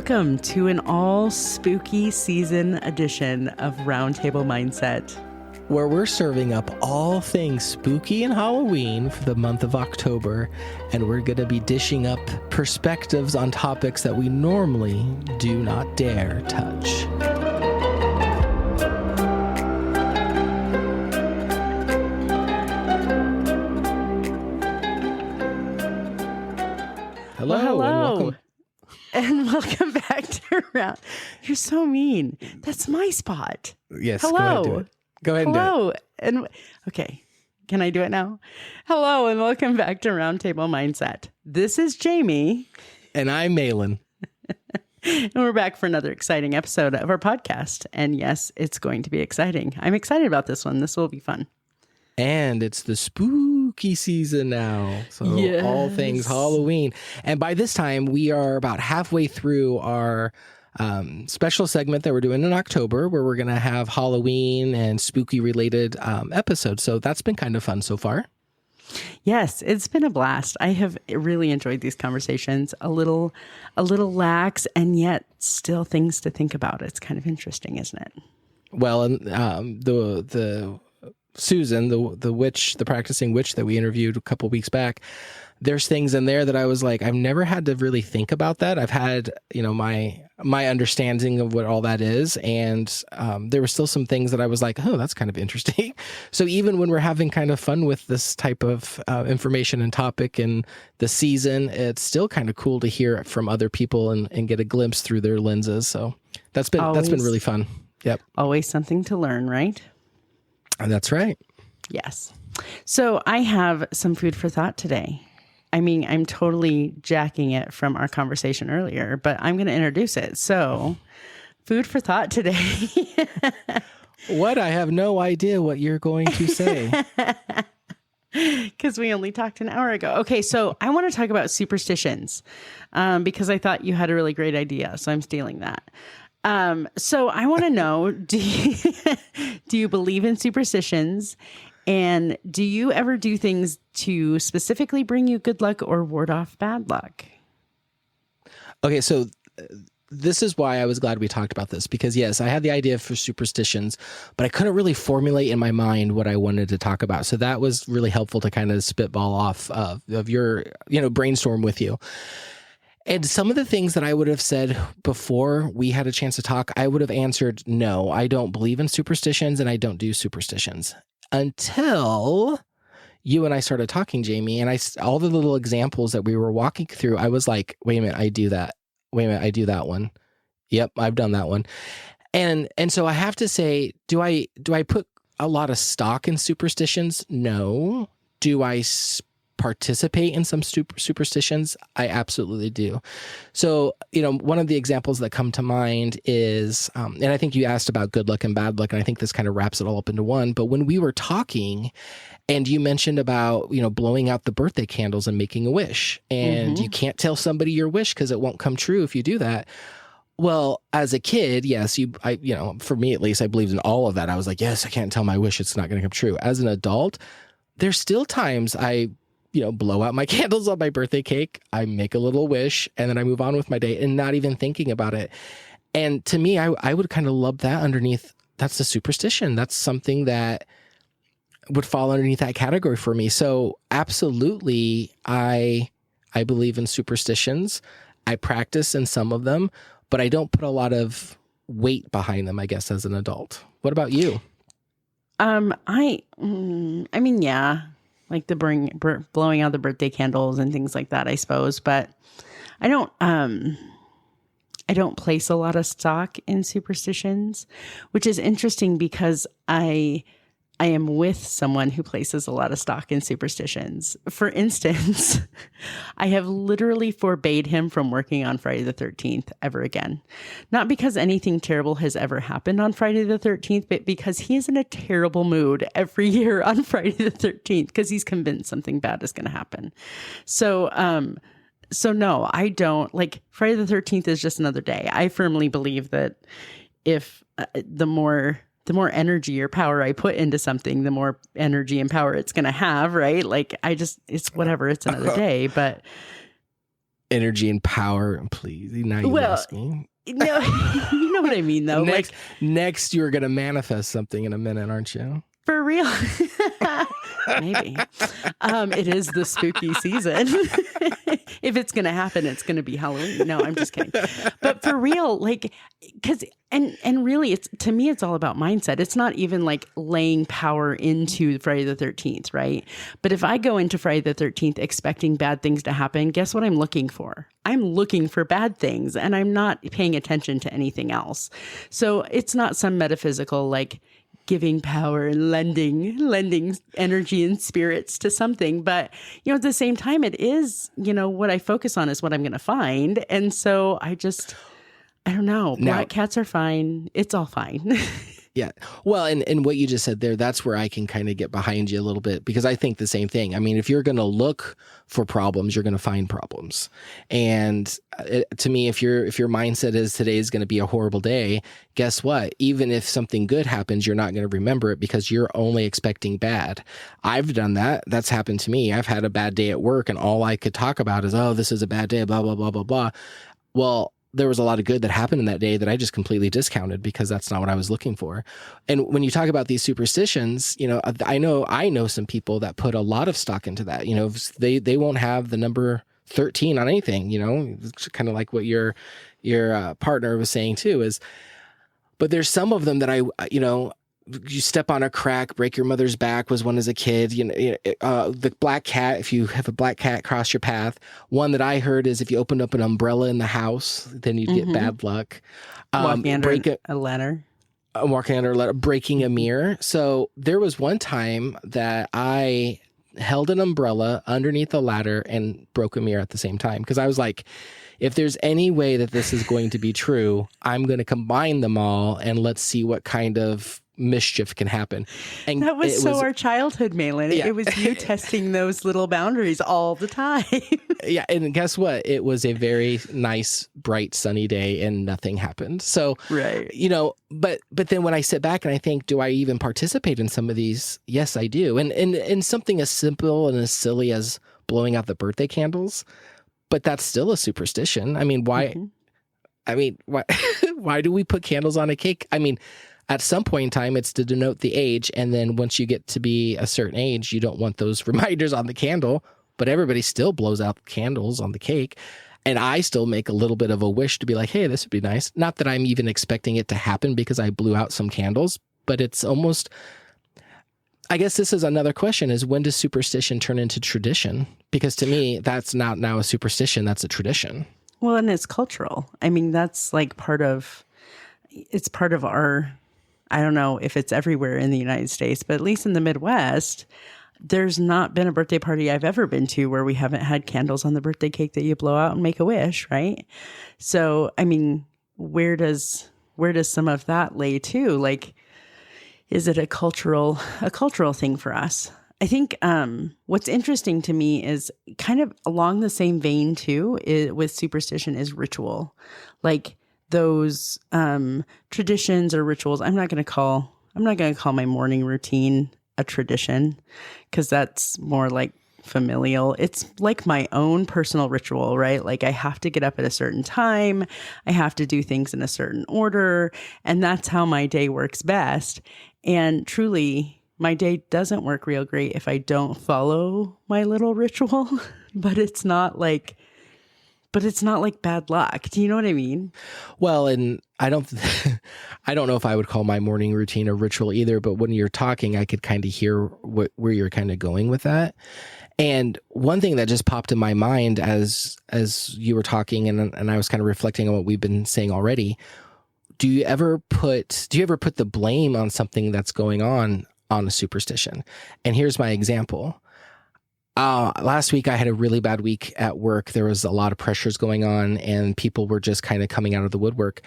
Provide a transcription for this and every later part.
Welcome to an all spooky season edition of Roundtable Mindset, where we're serving up all things spooky and Halloween for the month of October, and we're going to be dishing up perspectives on topics that we normally do not dare touch. Hello. And welcome back to Round. You're so mean. That's my spot. Yes. Hello. Go ahead and do it. And okay. Can I do it now? Hello and welcome back to Roundtable Mindset. This is Jamie. And I'm Mahlon. And we're back for another exciting episode of our podcast. And yes, it's going to be exciting. I'm excited about this one. This will be fun. And it's the spooky season now. So yes. All things Halloween. And by this time, we are about halfway through our special segment that we're doing in October, where we're going to have Halloween and spooky related episodes. So that's been kind of fun so far. Yes, it's been a blast. I have really enjoyed these conversations. A little lax, and yet still things to think about. It's kind of interesting, isn't it? Well, and the Susan, the witch, the practicing witch that we interviewed a couple weeks back, there's things in there that I was like, I've never had to really think about that. I've had, my understanding of what all that is. And there were still some things that I was like, oh, that's kind of interesting. So even when we're having kind of fun with this type of information and topic and the season, it's still kind of cool to hear it from other people and get a glimpse through their lenses. So that's been really fun. Yep. Always something to learn, right? That's right. Yes. So I have some food for thought today. I mean, I'm totally jacking it from our conversation earlier, but I'm going to introduce it. So food for thought today. What? I have no idea what you're going to say. Because we only talked an hour ago. Okay, so I want to talk about superstitions because I thought you had a really great idea. So I'm stealing that. So I want to know, do you believe in superstitions? And do you ever do things to specifically bring you good luck or ward off bad luck? Okay, so this is why I was glad we talked about this, because yes, I had the idea for superstitions, but I couldn't really formulate in my mind what I wanted to talk about. So that was really helpful to kind of spitball off of your, brainstorm with you. And some of the things that I would have said before we had a chance to talk, I would have answered, no, I don't believe in superstitions and I don't do superstitions. Until you and I started talking, Jamie, and all the little examples that we were walking through, I was like, wait a minute, I do that. Wait a minute, I do that one. Yep, I've done that one. And so I have to say, do I put a lot of stock in superstitions? No. Do I participate in some superstitions? I absolutely do. So, one of the examples that come to mind is, and I think you asked about good luck and bad luck, and I think this kind of wraps it all up into one. But when we were talking and you mentioned about, blowing out the birthday candles and making a wish, and you can't tell somebody your wish because it won't come true if you do that. Well, as a kid, yes, for me at least, I believed in all of that. I was like, yes, I can't tell my wish. It's not going to come true. As an adult, there's still times I blow out my candles on my birthday cake. I make a little wish and then I move on with my day and not even thinking about it. And to me, I would kind of lump that underneath. That's a superstition. That's something that would fall underneath that category for me. So absolutely, I believe in superstitions. I practice in some of them, but I don't put a lot of weight behind them, I guess, as an adult. What about you? I mean, yeah. Like the blowing out the birthday candles and things like that, I suppose. But I don't place a lot of stock in superstitions, which is interesting because I am with someone who places a lot of stock in superstitions. For instance, I have literally forbade him from working on Friday the 13th ever again. Not because anything terrible has ever happened on Friday the 13th, but because he is in a terrible mood every year on Friday the 13th because he's convinced something bad is going to happen. So no, I don't. Like, Friday the 13th is just another day. I firmly believe that if the more energy or power I put into something, the more energy and power it's going to have, right? Like, it's whatever, it's another day. But energy and power. Please, now you lost me. No, you know what I mean, though. Next, you're going to manifest something in a minute, aren't you? For real. Maybe. It is the spooky season. If it's going to happen, it's going to be Halloween. No, I'm just kidding. But for real, like, because, and really, it's, to me, it's all about mindset. It's not even like laying power into Friday the 13th, right? But if I go into Friday the 13th expecting bad things to happen, guess what I'm looking for? I'm looking for bad things, and I'm not paying attention to anything else. So it's not some metaphysical, like, giving power and lending energy and spirits to something. But, you know, at the same time, it is, you know, what I focus on is what I'm going to find. And so I don't know. Black cats are fine. It's all fine. Yeah. Well, and what you just said there, that's where I can kind of get behind you a little bit, because I think the same thing. I mean, if you're going to look for problems, you're going to find problems. And to me, if your mindset is today is going to be a horrible day, guess what? Even if something good happens, you're not going to remember it because you're only expecting bad. I've done that. That's happened to me. I've had a bad day at work, and all I could talk about is, oh, this is a bad day, blah, blah, blah, blah, blah. Well, there was a lot of good that happened in that day that I just completely discounted because that's not what I was looking for. And when you talk about these superstitions, you know, I know some people that put a lot of stock into that. You know, they won't have the number 13 on anything, you know, it's kind of like what your partner was saying too is, but there's some of them that you step on a crack, break your mother's back was one as a kid. The black cat, if you have a black cat cross your path. One that I heard is if you opened up an umbrella in the house, then you'd get bad luck. Walking under a ladder. Walking under a ladder, breaking a mirror. So there was one time that I held an umbrella underneath a ladder and broke a mirror at the same time. Because I was like, if there's any way that this is going to be true, I'm going to combine them all and let's see what kind of mischief can happen. And that was our childhood, Mahlon. Yeah. It was you testing those little boundaries all the time. Yeah, and guess what? It was a very nice, bright, sunny day, and nothing happened. So, right, you know, but then when I sit back and I think, do I even participate in some of these? Yes, I do. And something as simple and as silly as blowing out the birthday candles, but that's still a superstition. I mean, why? Mm-hmm. I mean, why do we put candles on a cake? I mean, at some point in time, it's to denote the age. And then once you get to be a certain age, you don't want those reminders on the candle, but everybody still blows out candles on the cake. And I still make a little bit of a wish to be like, hey, this would be nice. Not that I'm even expecting it to happen because I blew out some candles, but it's almost, I guess this is another question, is when does superstition turn into tradition? Because to me, that's not now a superstition, that's a tradition. Well, and it's cultural. I mean, that's like part of our, I don't know if it's everywhere in the United States, but at least in the Midwest, there's not been a birthday party I've ever been to where we haven't had candles on the birthday cake that you blow out and make a wish, right? So, I mean, where does some of that lay too? Like, is it a cultural thing for us? I think what's interesting to me is kind of along the same vein too, with superstition is ritual. Like, those traditions or rituals. I'm not going to call my morning routine a tradition because that's more like familial. It's like my own personal ritual, right? Like I have to get up at a certain time. I have to do things in a certain order. And that's how my day works best. And truly, my day doesn't work real great if I don't follow my little ritual, but it's not like bad luck. Do you know what I mean? Well, and I don't know if I would call my morning routine a ritual either, but when you're talking, I could kind of hear where you're kind of going with that. And one thing that just popped in my mind as you were talking and I was kind of reflecting on what we've been saying already. Do you ever put the blame on something that's going on a superstition? And here's my example. Last week I had a really bad week at work. There was a lot of pressures going on and people were just kind of coming out of the woodwork.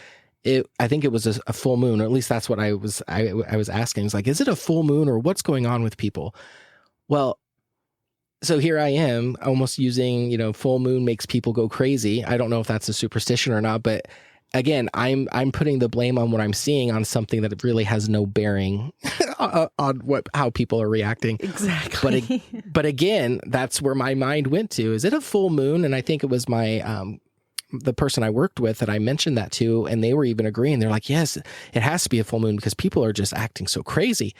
I think it was a full moon, or at least that's what I was asking. It's like, is it a full moon or what's going on with people? Well, so here I am almost using, full moon makes people go crazy. I don't know if that's a superstition or not, but again, I'm putting the blame on what I'm seeing on something that really has no bearing on how people are reacting. Exactly. But again, that's where my mind went to. Is it a full moon? And I think it was my the person I worked with that I mentioned that to, and they were even agreeing. They're like, yes, it has to be a full moon because people are just acting so crazy.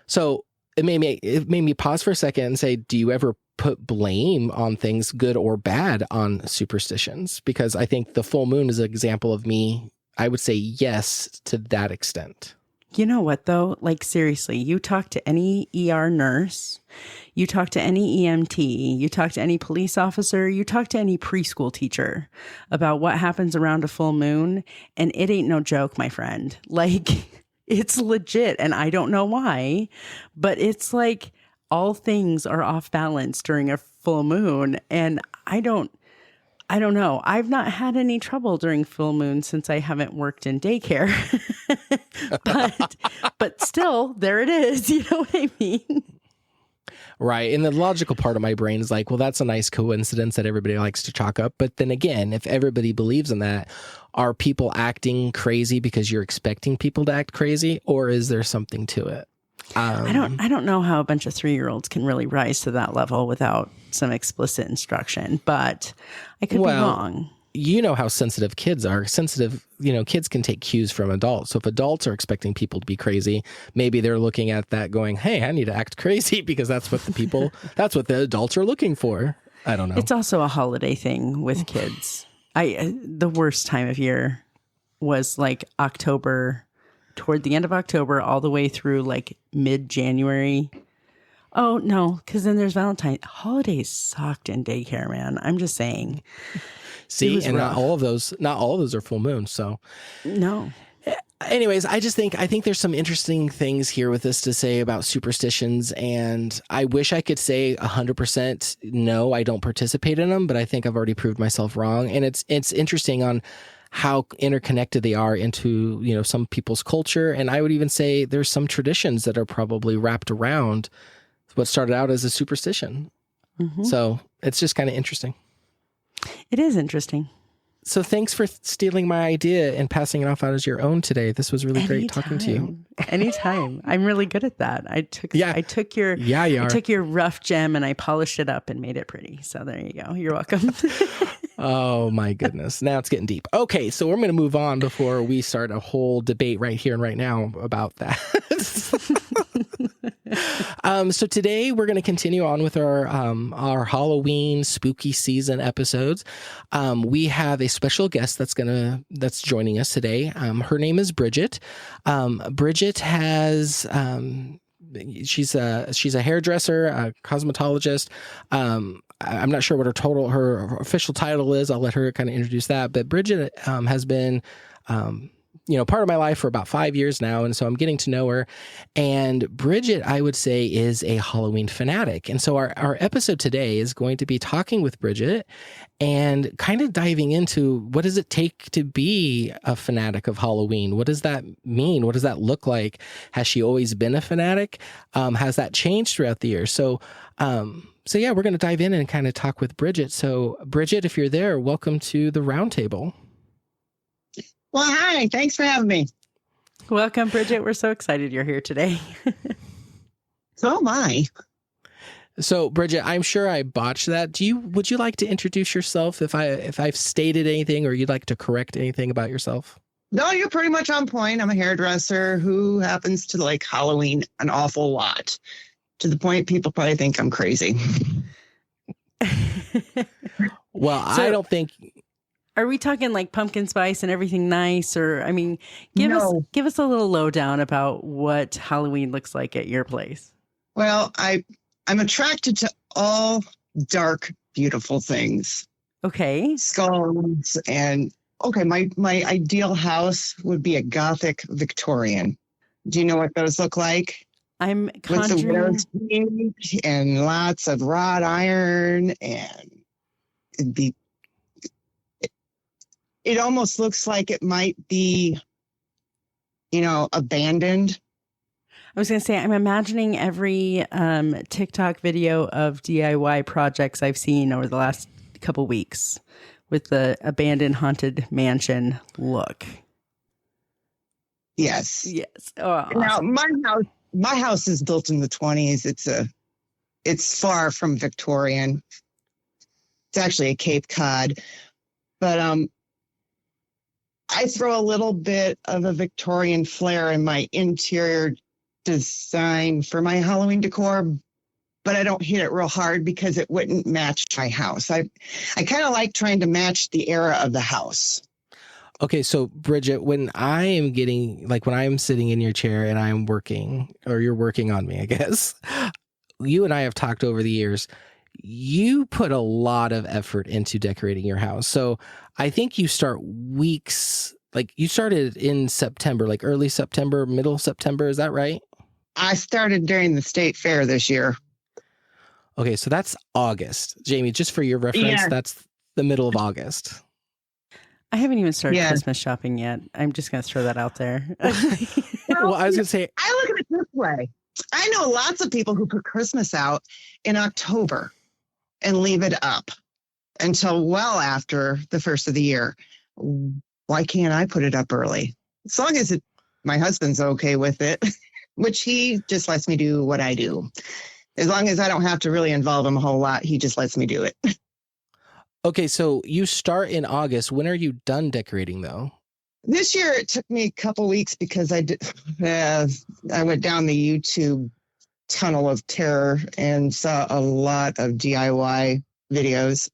So it made me pause for a second and say, do you ever put blame on things, good or bad, on superstitions? Because I think the full moon is an example of me. I would say yes to that extent. You know what, though? Like, seriously, you talk to any ER nurse, you talk to any EMT, you talk to any police officer, you talk to any preschool teacher about what happens around a full moon, and it ain't no joke, my friend. Like, it's legit, and I don't know why, but it's like all things are off balance during a full moon, and I don't know. I've not had any trouble during full moon since I haven't worked in daycare. but still, there it is. You know what I mean? Right. And the logical part of my brain is like, well, that's a nice coincidence that everybody likes to chalk up. But then again, if everybody believes in that, are people acting crazy because you're expecting people to act crazy, or is there something to it? I don't know how a bunch of 3-year-olds can really rise to that level without some explicit instruction, but I could be wrong. You know how sensitive kids are. Kids can take cues from adults. So if adults are expecting people to be crazy, maybe they're looking at that going, hey, I need to act crazy because that's what that's what the adults are looking for. I don't know. It's also a holiday thing with kids. The worst time of year was like October, toward the end of October, all the way through like mid-January. Oh, no, because then there's Valentine's. Holidays sucked in daycare, man. I'm just saying. See, and rough. not all of those are full moons. So no. Anyways, I think there's some interesting things here with this to say about superstitions, and I wish I could say 100% no, I don't participate in them, but I think I've already proved myself wrong. And it's interesting on how interconnected they are into, some people's culture. And I would even say there's some traditions that are probably wrapped around what started out as a superstition. Mm-hmm. So it's just kind of interesting. It is interesting. So thanks for stealing my idea and passing it off out as your own today. This was really great talking to you. Anytime. I'm really good at that. I took your rough gem and I polished it up and made it pretty. So there you go. You're welcome. Oh my goodness. Now it's getting deep. Okay, so we're going to move on before we start a whole debate right here and right now about that. So today we're going to continue on with our Halloween spooky season episodes. We have a special guest that's joining us today. Her name is Bridgett. Bridgett has she's a hairdresser, a cosmetologist. I'm not sure what her official title is. I'll let her kind of introduce that. But Bridgett has been part of my life for about 5 years now. And so I'm getting to know her. And Bridgett, I would say, is a Halloween fanatic. And so our episode today is going to be talking with Bridgett and kind of diving into what does it take to be a fanatic of Halloween? What does that mean? What does that look like? Has she always been a fanatic? Has that changed throughout the years? So yeah, we're going to dive in and kind of talk with Bridgett. So Bridgett, if you're there, welcome to the roundtable. Well, hi. Thanks for having me. Welcome, Bridgett. We're so excited you're here today. So am I. So, Bridgett, I'm sure I botched that. Would you like to introduce yourself if I've stated anything or you'd like to correct anything about yourself? No, you're pretty much on point. I'm a hairdresser who happens to like Halloween an awful lot, to the point people probably think I'm crazy. Well, I don't think... Are we talking like pumpkin spice and everything nice? Or, I mean, give us a little lowdown about what Halloween looks like at your place. Well, I'm attracted to all dark, beautiful things. Okay. Skulls and, my ideal house would be a Gothic Victorian. Do you know what those look like? I'm conjuring. With some and lots of wrought iron, and it almost looks like it might be, abandoned. I was going to say, I'm imagining every TikTok video of DIY projects I've seen over the last couple weeks with the abandoned haunted mansion look. Yes. Yes. Oh, awesome. Now my house is built in the 20s. It's far from Victorian. It's actually a Cape Cod, but I throw a little bit of a Victorian flair in my interior design for my Halloween decor, but I don't hit it real hard because it wouldn't match my house. I kind of like trying to match the era of the house. Okay, so Bridgett, when I'm sitting in your chair and I'm working, or you're working on me, I guess, you and I have talked over the years. You put a lot of effort into decorating your house. So I think you start weeks, like you started in September, like early September, middle September. Is that right? I started during the state fair this year. Okay, so that's August. Jamie, just for your reference, That's the middle of August. I haven't even started Christmas shopping yet. I'm just going to throw that out there. Well, I was going to say, I look at it this way. I know lots of people who put Christmas out in October and leave it up until well after the first of the year. Why can't I put it up early? As long as my husband's okay with it, which he just lets me do what I do. As long as I don't have to really involve him a whole lot, he just lets me do it. Okay, so you start in August. When are you done decorating, though? This year, it took me a couple weeks because I went down the YouTube tunnel of terror and saw a lot of DIY videos.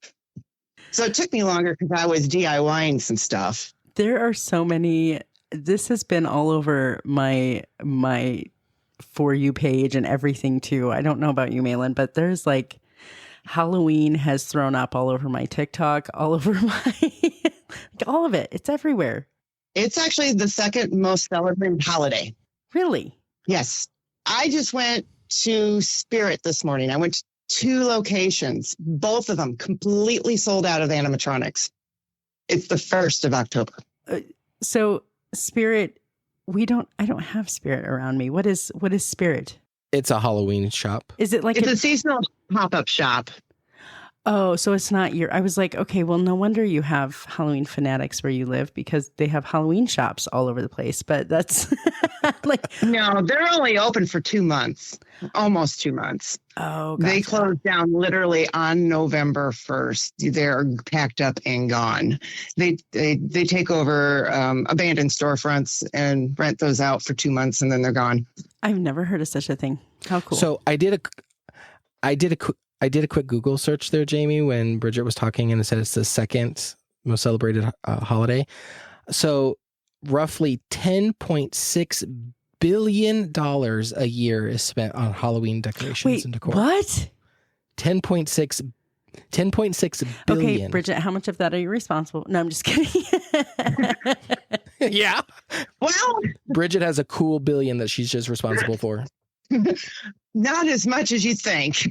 So it took me longer because I was DIYing some stuff. There are so many. This has been all over my For You page and everything too. I don't know about you, Mahlon, but there's like Halloween has thrown up all over my TikTok, all over my all of it. It's everywhere. It's actually the second most celebrated holiday. Really? Yes. I just went to Spirit this morning. I went to 2 locations, both of them completely sold out of animatronics. It's the 1st of October. So Spirit, I don't have Spirit around me. What is Spirit? It's a Halloween shop. Is it like it's a seasonal pop-up shop? Oh, so it's not I was like, okay, well, no wonder you have Halloween Fanatics where you live because they have Halloween shops all over the place. But that's like... No, they're only open for 2 months, almost 2 months. Oh, gotcha. They close down literally on November 1st. They're packed up and gone. They take over abandoned storefronts and rent those out for 2 months and then they're gone. I've never heard of such a thing. How cool. So I did a quick Google search there, Jamie, when Bridgett was talking, and it said it's the second most celebrated holiday. So roughly $10.6 billion a year is spent on Halloween decorations and decor. What? 10.6 billion. Okay, Bridgett, how much of that are you responsible? No, I'm just kidding. Yeah. Well, Bridgett has a cool billion that she's just responsible for. Not as much as you think.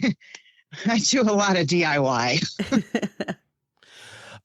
I do a lot of DIY.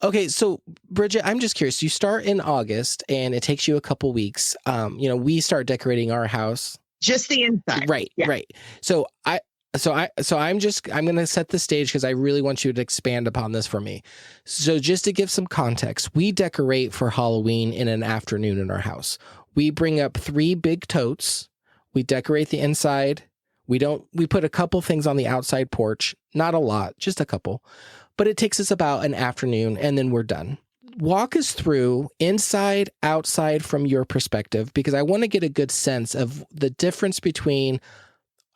Okay, so Bridgett, I'm just curious. You start in August, and it takes you a couple weeks. We start decorating our house. Just the inside, right? Yeah. Right. So I'm going to set the stage because I really want you to expand upon this for me. So just to give some context, we decorate for Halloween in an afternoon in our house. We bring up 3 big totes. We decorate the inside. We put a couple things on the outside porch, not a lot, just a couple, but it takes us about an afternoon and then we're done. Walk us through inside, outside from your perspective, because I want to get a good sense of the difference between,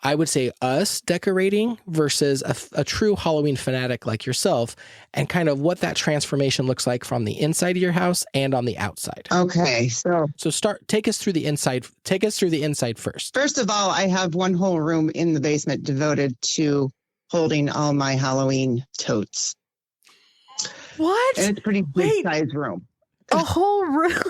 I would say, us decorating versus a true Halloween fanatic like yourself, and kind of what that transformation looks like from the inside of your house and on the outside. Okay, so take us through the inside. Take us through the inside first. First of all, I have one whole room in the basement devoted to holding all my Halloween totes. What? And it's a pretty big size room. A whole room?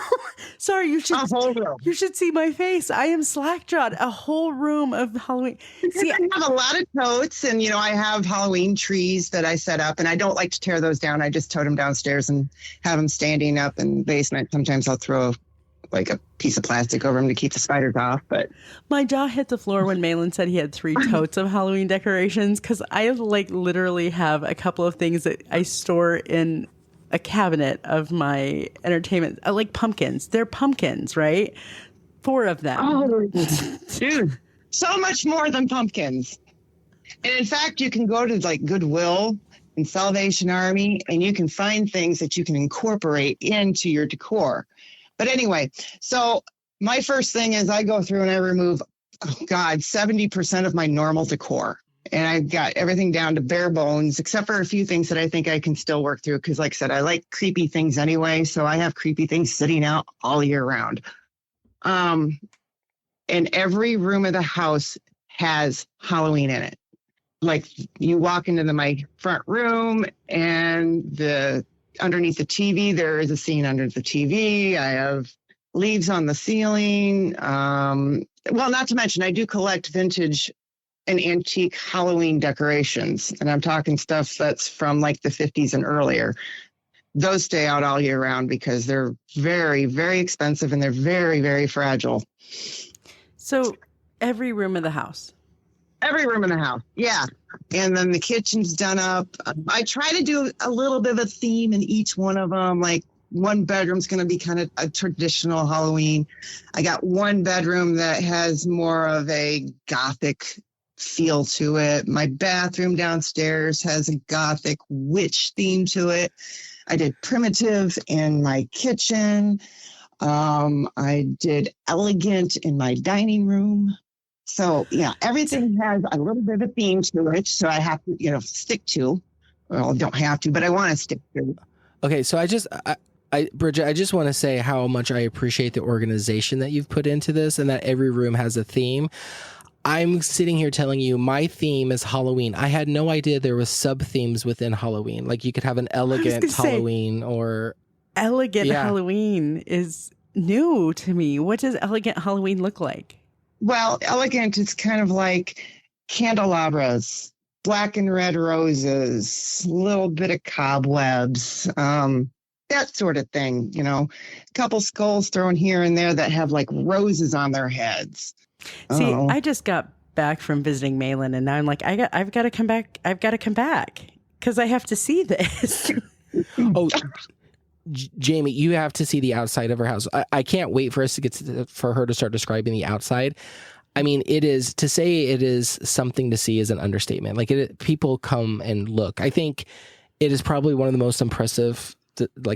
Sorry, you should. A whole room. You should see my face. I am slack-jawed. A whole room of Halloween. See, I have a lot of totes, and I have Halloween trees that I set up, and I don't like to tear those down. I just tote them downstairs and have them standing up in the basement. Sometimes I'll throw like a piece of plastic over them to keep the spiders off. But my jaw hit the floor when Mahlon said he had 3 totes of Halloween decorations, because I literally have a couple of things that I store in a cabinet of my entertainment, like pumpkins. They're pumpkins, right? 4 of them. Oh, dude, so much more than pumpkins. And in fact, you can go to like Goodwill and Salvation Army, and you can find things that you can incorporate into your decor. But anyway, so my first thing is I go through and I remove, 70% of my normal decor. And I've got everything down to bare bones, except for a few things that I think I can still work through. Because like I said, I like creepy things anyway. So I have creepy things sitting out all year round. And every room of the house has Halloween in it. Like you walk into my front room and underneath the TV, there is a scene under the TV. I have leaves on the ceiling. Well, not to mention, I do collect vintage and antique Halloween decorations. And I'm talking stuff that's from like the 50s and earlier. Those stay out all year round because they're very, very expensive and they're very, very fragile. So every room of the house. Every room in the house. Yeah. And then the kitchen's done up. I try to do a little bit of a theme in each one of them. Like one bedroom's going to be kind of a traditional Halloween. I got one bedroom that has more of a Gothic feel to it. My bathroom downstairs has a Gothic witch theme to it. I did primitive in my kitchen. I did elegant in my dining room. So, yeah, everything has a little bit of a theme to it. So I have to, stick to. Well, don't have to, but I want to stick to. Okay, so Bridgett, I just want to say how much I appreciate the organization that you've put into this and that every room has a theme. I'm sitting here telling you my theme is Halloween. I had no idea there was sub-themes within Halloween. Like you could have an elegant Halloween or... Elegant Halloween is new to me. What does elegant Halloween look like? Well, elegant is kind of like candelabras, black and red roses, a little bit of cobwebs, that sort of thing, a couple skulls thrown here and there that have like roses on their heads. See, I just got back from visiting Mahlon and now I'm like, I've got to come back. I've got to come back because I have to see this. Oh, Jamie, you have to see the outside of her house. I can't wait for us to get for her to start describing the outside. I mean, to say it is something to see is an understatement. Like people come and look. I think it is probably one of the most impressive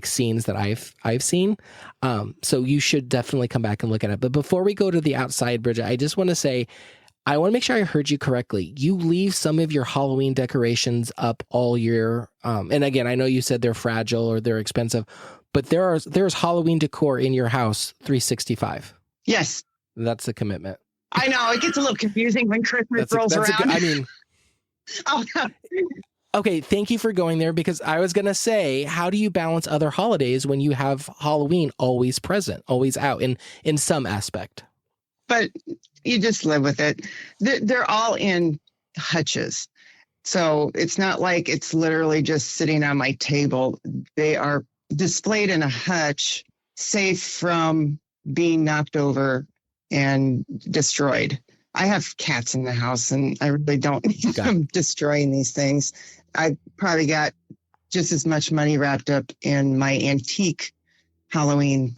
scenes that I've seen. So you should definitely come back and look at it. But before we go to the outside, Bridgett, I just want to say, I want to make sure I heard you correctly. You leave some of your Halloween decorations up all year. And again, I know you said they're fragile or they're expensive, but there's Halloween decor in your house 365. Yes. That's a commitment. I know. It gets a little confusing when Christmas rolls around. Okay, thank you for going there because I was going to say, how do you balance other holidays when you have Halloween always present, always out in some aspect? But you just live with it. They're all in hutches. So it's not like it's literally just sitting on my table. They are displayed in a hutch, safe from being knocked over and destroyed. I have cats in the house and I really don't need them destroying these things. I probably got just as much money wrapped up in my antique Halloween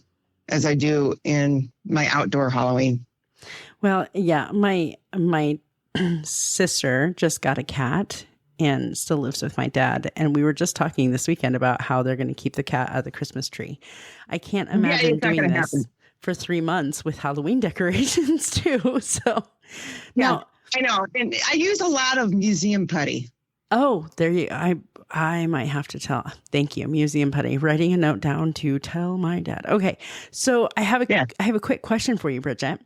as I do in my outdoor Halloween. Well, yeah, my sister just got a cat and still lives with my dad. And we were just talking this weekend about how they're going to keep the cat out of the Christmas tree. I can't imagine doing this for 3 months with Halloween decorations too. So now I know. And I use a lot of museum putty. Oh, there you I might have to tell. Thank you, museum putty. Writing a note down to tell my dad. Okay. So I have a quick question for you, Bridgett.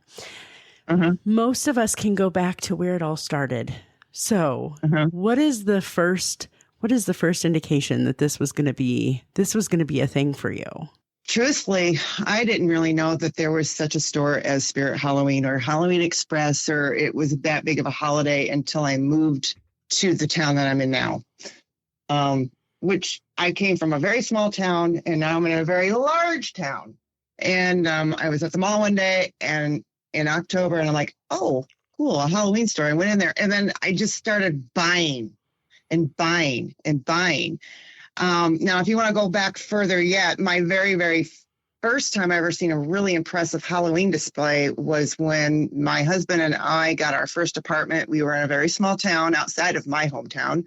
Most of us can go back to where it all started. So what is the first indication that this was going to be a thing for you? Truthfully, I didn't really know that there was such a store as Spirit Halloween or Halloween Express, or it was that big of a holiday until I moved to the town that I'm in now. Which I came from a very small town and now I'm in a very large town. And I was at the mall one day and in October and I'm like, oh, cool, a Halloween store. I went in there and then I just started buying and buying and buying. Now, if you want to go back further yet, my very, very first time I ever seen a really impressive Halloween display was when my husband and I got our first apartment. We were in a very small town outside of my hometown.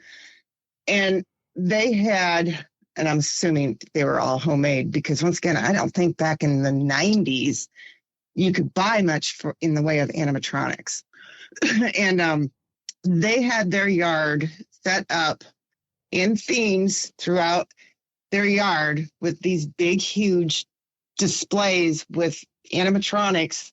And they had, and I'm assuming they were all homemade because once again, I don't think back in the 90s you could buy much in the way of animatronics. And they had their yard set up in themes throughout their yard with these big, huge displays with animatronics.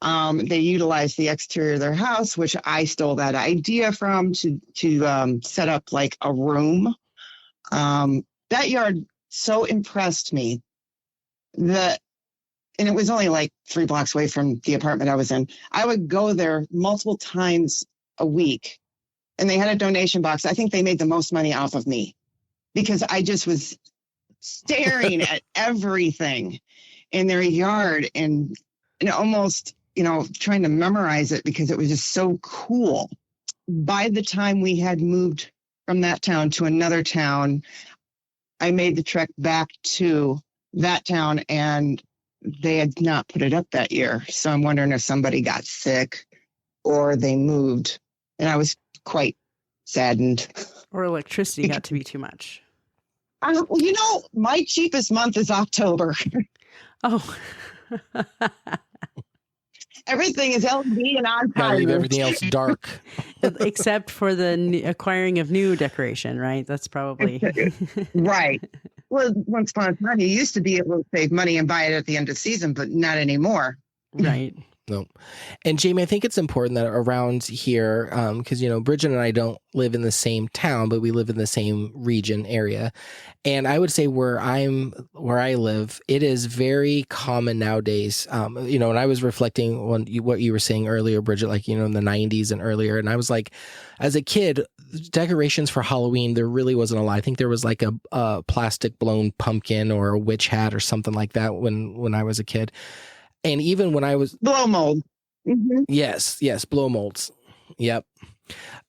They utilized the exterior of their house, which I stole that idea from to set up like a room. That yard so impressed me that, and it was only like 3 blocks away from the apartment I was in. I would go there multiple times a week, and they had a donation box. I think they made the most money off of me because I just was staring at everything in their yard and almost, trying to memorize it because it was just so cool. By the time we had moved from that town to another town, I made the trek back to that town and they had not put it up that year. So I'm wondering if somebody got sick or they moved. And I was quite saddened. Or electricity got to be too much. My cheapest month is October. Oh. Everything is LED and on Gotta leave everything else dark. Except for the acquiring of new decoration, right? That's probably... Right. Well, once upon a time, you used to be able to save money and buy it at the end of season, but not anymore. Right. No. And Jamie, I think it's important that around here, because, Bridgett and I don't live in the same town, but we live in the same region area. And I would say where I live, it is very common nowadays. And I was reflecting on what you were saying earlier, Bridgett, like, in the 90s and earlier. And I was like, as a kid, decorations for Halloween, there really wasn't a lot. I think there was like a plastic blown pumpkin or a witch hat or something like that when I was a kid. And even when I was blow mold. Mm-hmm. Yes, blow molds. Yep.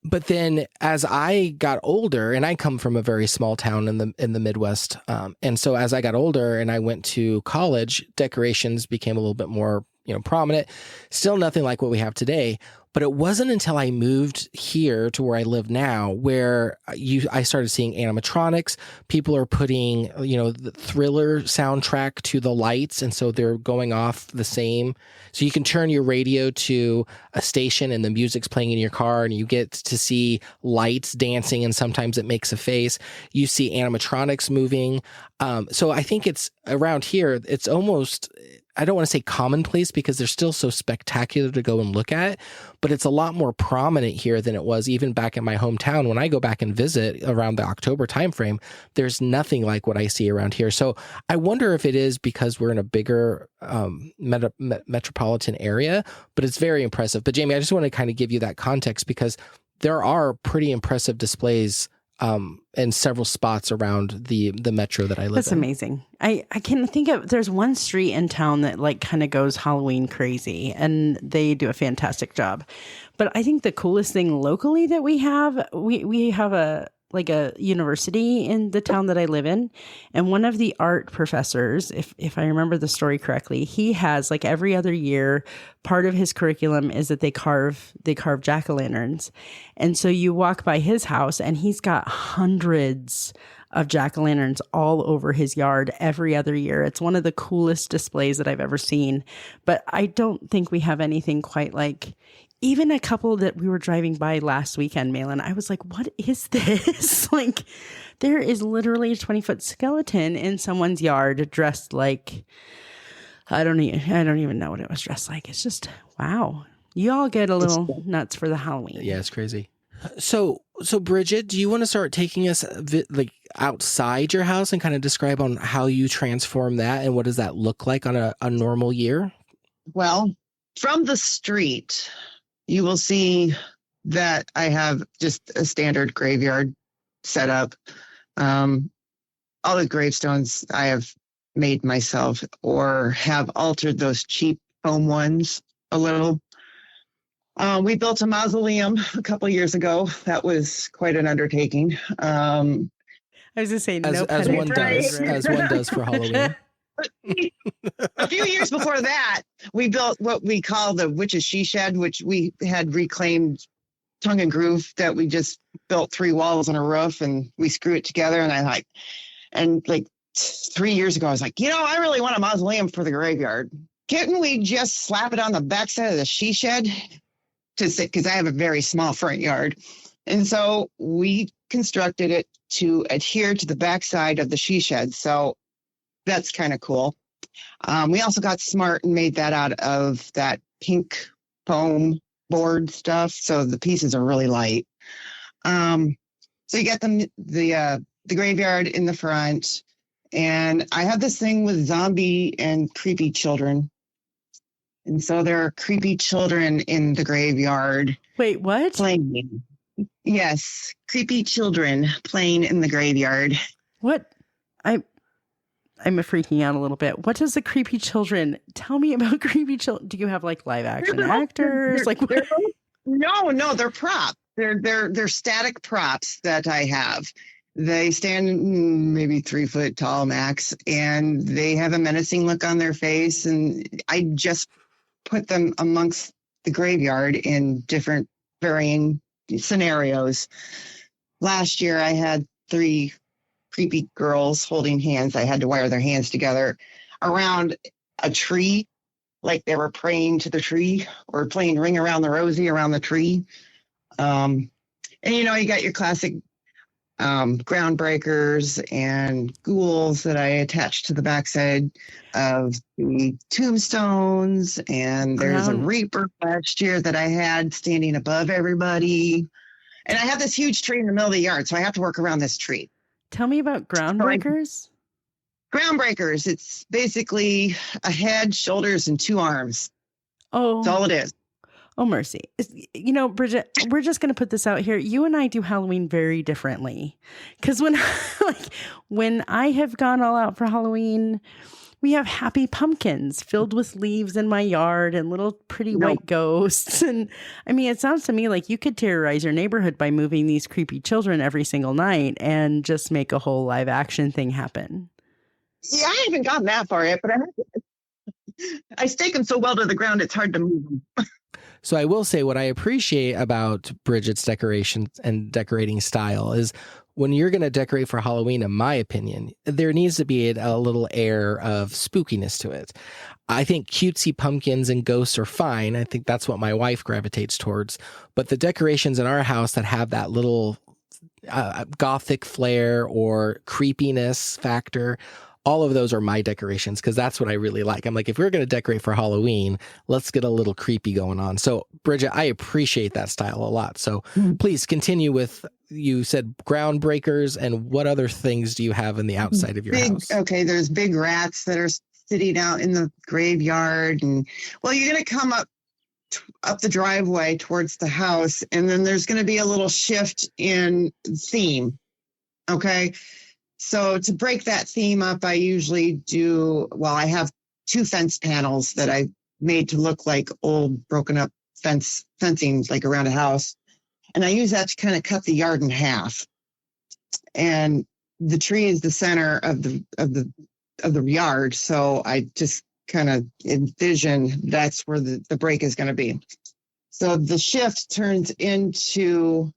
But then as I got older, and I come from a very small town in the Midwest, and so as I got older and I went to college, decorations became a little bit more prominent. Still nothing like what we have today. But it wasn't until I moved here to where I live now where I started seeing animatronics. People are putting, the Thriller soundtrack to the lights. And so they're going off the same. So you can turn your radio to a station and the music's playing in your car and you get to see lights dancing and sometimes it makes a face. You see animatronics moving. So I think it's around here, it's almost... I don't want to say commonplace because they're still so spectacular to go and look at, but it's a lot more prominent here than it was even back in my hometown. When I go back and visit around the October timeframe, there's nothing like what I see around here. So I wonder if it is because we're in a bigger metropolitan area, but it's very impressive. But Jamie, I just want to kind of give you that context because there are pretty impressive displays in several spots around the metro that I live in. That's amazing. I can think of, there's one street in town that like kind of goes Halloween crazy and they do a fantastic job. But I think the coolest thing locally that we have a university in the town that I live in. And one of the art professors, if I remember the story correctly, he has like every other year, part of his curriculum is that they carve jack-o'-lanterns. And so you walk by his house and he's got hundreds of jack-o'-lanterns all over his yard every other year. It's one of the coolest displays that I've ever seen. But I don't think we have anything quite like even a couple that we were driving by last weekend, Mahlon, I was like, what is this? Like, there is literally a 20-foot skeleton in someone's yard dressed like, I don't even know what it was dressed like. It's just, wow. You all get a little nuts for the Halloween. Yeah, it's crazy. So Bridgett, do you want to start taking us outside your house and kind of describe on how you transform that and what does that look like on a normal year? Well, from the street, you will see that I have just a standard graveyard set up. All the gravestones I have made myself or have altered those cheap foam ones a little. We built a mausoleum a couple of years ago. That was quite an undertaking. I was just saying, as, no as pun one intended, does, right? as one does for Halloween. A few years before that, we built what we call the Witch's She Shed, which we had reclaimed tongue and groove that we just built 3 walls and a roof, and we screw it together. And like 3 years ago, I was like, I really want a mausoleum for the graveyard. Couldn't we just slap it on the backside of the she shed? Because I have a very small front yard. And so we constructed it to adhere to the backside of the she shed. So that's kind of cool. We also got smart and made that out of that pink foam board stuff. So the pieces are really light. So you get the graveyard in the front. And I have this thing with zombie and creepy children. And so there are creepy children in the graveyard. Wait, what? Playing. Yes, creepy children playing in the graveyard. What? I'm freaking out a little bit. What does the creepy children tell me about creepy children? Do you have like live action actors? No, they're props. They're static props that I have. They stand maybe 3 foot tall max, and they have a menacing look on their face. And I just put them amongst the graveyard in different varying scenarios. Last year, I had 3 creepy girls holding hands. I had to wire their hands together around a tree, like they were praying to the tree or playing Ring Around the Rosie around the tree. And you got your classic groundbreakers and ghouls that I attached to the backside of the tombstones. And there's a reaper last year that I had standing above everybody. And I have this huge tree in the middle of the yard, so I have to work around this tree. Tell me about groundbreakers. Groundbreakers. It's basically a head, shoulders, and 2 arms. Oh, that's all it is. Oh, mercy. Bridgett, we're just going to put this out here. You and I do Halloween very differently. Because when I have gone all out for Halloween, we have happy pumpkins filled with leaves in my yard and little pretty white ghosts. And I mean, it sounds to me like you could terrorize your neighborhood by moving these creepy children every single night and just make a whole live action thing happen. Yeah, I haven't gotten that far yet, but I stake them so well to the ground, it's hard to move them. So I will say what I appreciate about Bridgett's decoration and decorating style is when you're going to decorate for Halloween, in my opinion, there needs to be a little air of spookiness to it. I think cutesy pumpkins and ghosts are fine. I think that's what my wife gravitates towards. But the decorations in our house that have that little gothic flair or creepiness factor, all of those are my decorations because that's what I really like. I'm like, if we're going to decorate for Halloween, let's get a little creepy going on. So, Bridgett, I appreciate that style a lot. So please continue with, you said groundbreakers, and what other things do you have in the outside of your house? Okay, there's big rats that are sitting out in the graveyard. And, well, you're going to come up the driveway towards the house, and then there's going to be a little shift in theme. Okay. So to break that theme up, I usually I have 2 fence panels that I made to look like old broken up fencing, like around a house. And I use that to kind of cut the yard in half. And the tree is the center of the yard. So I just kind of envision that's where the break is going to be. So the shift turns into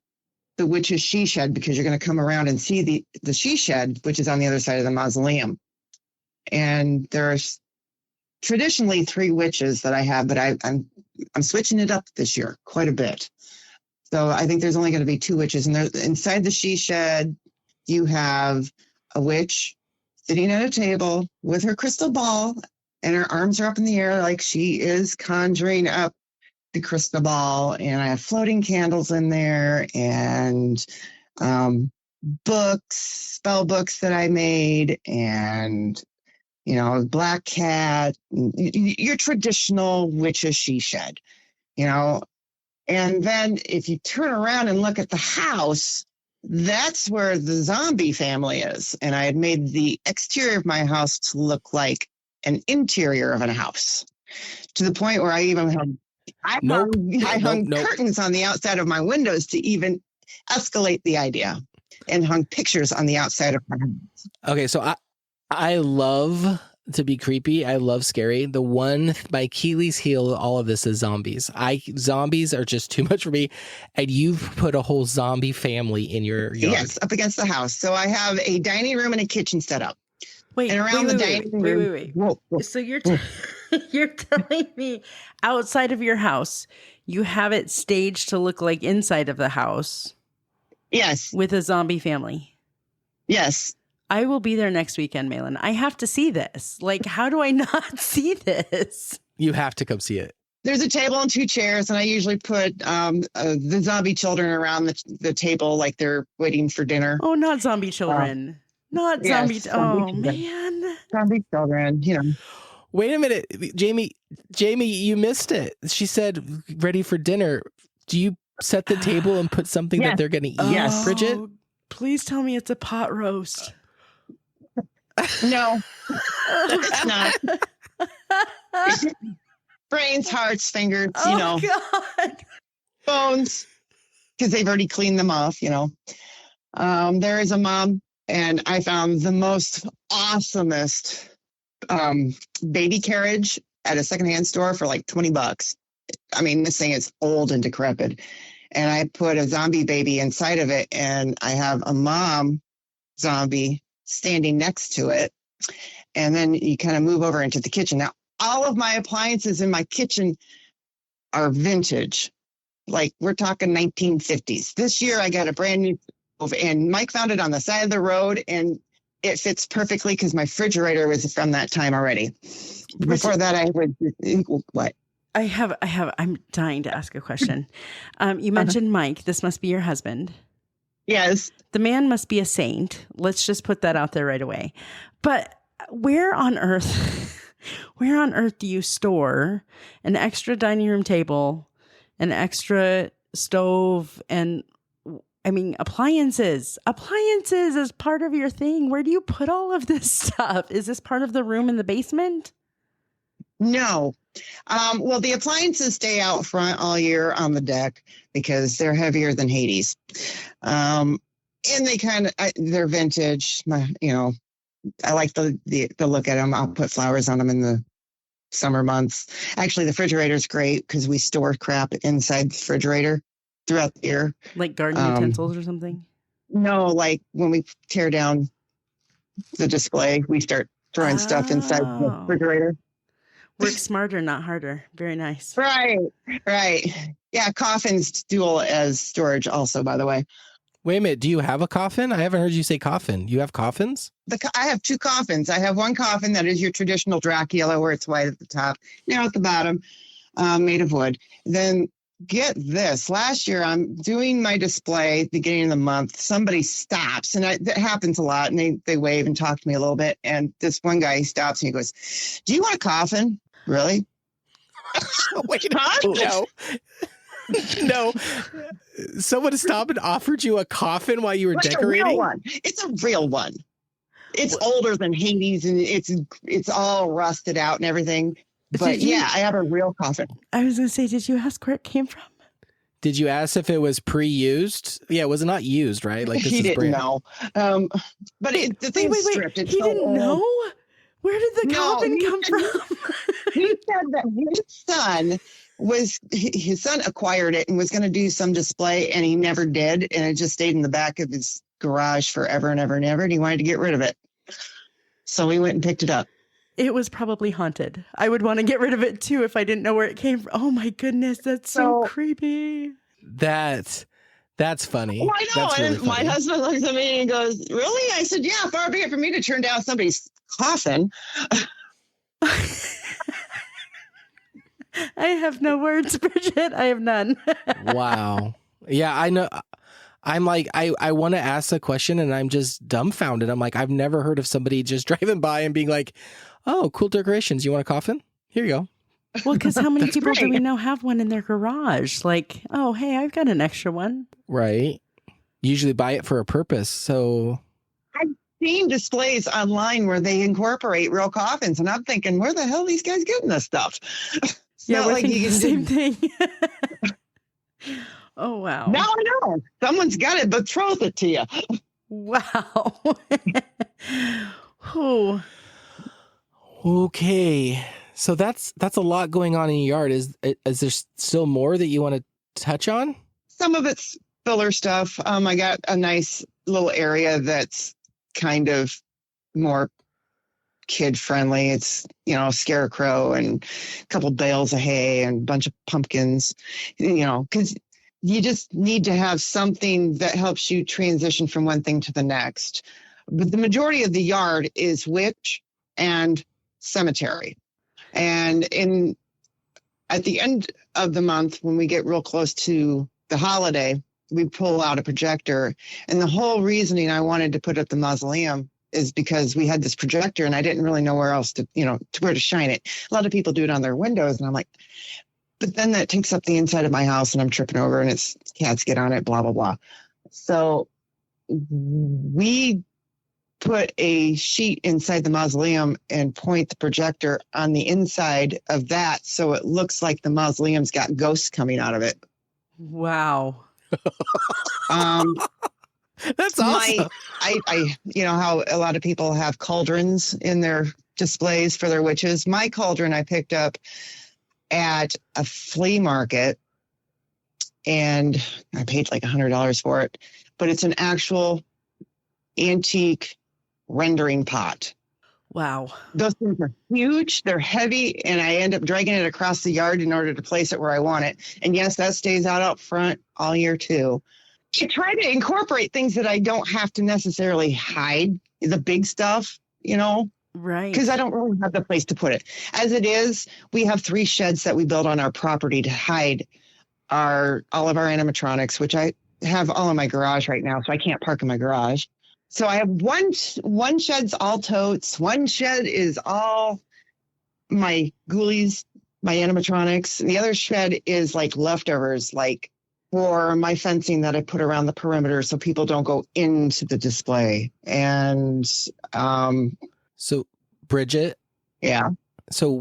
the Witch's She Shed, because you're going to come around and see the she shed, which is on the other side of the mausoleum. And there's traditionally 3 witches that I have, but I'm switching it up this year quite a bit. So I think there's only going to be 2 witches. And inside the she shed, you have a witch sitting at a table with her crystal ball, and her arms are up in the air like she is conjuring up the crystal ball. And I have floating candles in there, and spell books that I made, and black cat, your traditional witch's she shed, and then if you turn around and look at the house, that's where the zombie family is. And I had made the exterior of my house to look like an interior of a house, to the point where I even had I hung curtains on the outside of my windows to even escalate the idea. and hung pictures on the outside of my house. Okay, so I love to be creepy. I love scary. The one, my Achilles heel, all of this is zombies. Zombies are just too much for me. And you've put a whole zombie family in your yard. Yes, up against the house. So I have a dining room and a kitchen set up. Wait, and around the dining room. Wait. Whoa. So you're you're telling me outside of your house, you have it staged to look like inside of the house? Yes. With a zombie family? Yes. I will be there next weekend, Mahlon. I have to see this. Like, how do I not see this? You have to come see it. There's a table and 2 chairs, and I usually put the zombie children around the table like they're waiting for dinner. Oh, not zombie children. Not zombie. Oh, man. Zombie children, you know. Wait a minute. Jamie, you missed it. She said, ready for dinner. Do you set the table and put something that they're going to eat, Yes. Bridgett? Please tell me it's a pot roast. No, it's not. Brains, hearts, fingers, you know, God. bones, because they've already cleaned them off, you know. There is a mom, and I found the most awesomest baby carriage at a secondhand store for like $20. I mean, this thing is old and decrepit. And I put a zombie baby inside of it, and I have a mom zombie standing next to it. And then you kind of move over into the kitchen. Now, all of my appliances in my kitchen are vintage. Like, we're talking 1950s. This year, I got a brand new stove, and Mike found it on the side of the road, and it fits perfectly because my refrigerator was from that time already. Before that, I would, what? I'm dying to ask a question. You mentioned Mike. This must be your husband. Yes. The man must be a saint. Let's just put that out there right away. But where on earth do you store an extra dining room table, an extra stove, and I mean, appliances as part of your thing? Where do you put all of this stuff? Is this part of the room in the basement? No. Well, the appliances stay out front all year on the deck because they're heavier than Hades. And they they're vintage. You know, I like the look at them. I'll put flowers on them in the summer months. Actually, the refrigerator's great because we store crap inside the refrigerator throughout the year. Like garden utensils or something? No, like when we tear down the display, we start throwing stuff inside the refrigerator. Work smarter, not harder. Very nice. Right. Yeah, coffins dual as storage also, by the way. Wait a minute. Do you have a coffin? I haven't heard you say coffin. You have coffins? I have 2 coffins. I have one coffin that is your traditional Dracula, where it's white at the top, narrow at the bottom, made of wood. Then get this. Last year, I'm doing my display at the beginning of the month. Somebody stops, and that happens a lot, and they wave and talk to me a little bit. And this one guy, he stops, and he goes, "Do you want a coffin?" Really? Wait, no. Someone stopped and offered you a coffin while you were decorating? A real one. It's a real one. It's older than Hades, and it's all rusted out and everything. But yeah, I have a real coffin. I was going to say, did you ask where it came from? Did you ask if it was pre-used? Yeah, it was not used, right? Like, this he is didn't know. But the thing's stripped. It's he didn't know? Where did the coffin come from? He said that his son acquired it and was going to do some display, and he never did. And it just stayed in the back of his garage forever and ever and ever. And he wanted to get rid of it. So we went and picked it up. It was probably haunted. I would want to get rid of it too if I didn't know where it came from. Oh my goodness. That's so creepy. That's funny. Well, I know. Really and my husband looks at me and goes, "Really?" I said, "Yeah, far be it for me to turn down somebody's coffin." I have no words, Bridgett. I have none. Wow. Yeah, I know. I'm like, I want to ask a question, and I'm just dumbfounded. I'm like, I've never heard of somebody just driving by and being like, "Oh, cool decorations. You want a coffin? Here you go." Well, because how many people do we know have one in their garage? Like, oh, hey, I've got an extra one. Right. Usually buy it for a purpose. So I've seen displays online where they incorporate real coffins, and I'm thinking, where the hell are these guys getting this stuff? Yeah, we're thinking the same thing. Oh, wow. Now I know. Someone's got to betroth it to you. Wow. Whew. Okay. So that's a lot going on in your yard. Is there still more that you want to touch on? Some of it's filler stuff. I got a nice little area that's kind of more kid friendly. It's, scarecrow and a couple bales of hay and a bunch of pumpkins, because you just need to have something that helps you transition from one thing to the next. But the majority of the yard is witch and cemetery. And at the end of the month, when we get real close to the holiday, we pull out a projector. And the whole reasoning I wanted to put up the mausoleum is because we had this projector and I didn't really know where else to where to shine it. A lot of people do it on their windows. And I'm like, but then that takes up the inside of my house and I'm tripping over and it's cats get on it, blah, blah, blah. So we put a sheet inside the mausoleum and point the projector on the inside of that. So it looks like the mausoleum's got ghosts coming out of it. Wow. That's awesome. I how a lot of people have cauldrons in their displays for their witches. My cauldron I picked up at a flea market and I paid like $100 for it, but it's an actual antique rendering pot. Wow. Those things are huge. They're heavy, and I end up dragging it across the yard in order to place it where I want it. And yes, that stays out front all year too. I try to incorporate things that I don't have to necessarily hide, the big stuff, Right. Because I don't really have the place to put it. As it is, we have 3 sheds that we built on our property to hide all of our animatronics, which I have all in my garage right now, so I can't park in my garage. So I have one shed's all totes, one shed is all my ghoulies, my animatronics, and the other shed is like leftovers, like for my fencing that I put around the perimeter so people don't go into the display. And so Bridgett, yeah. So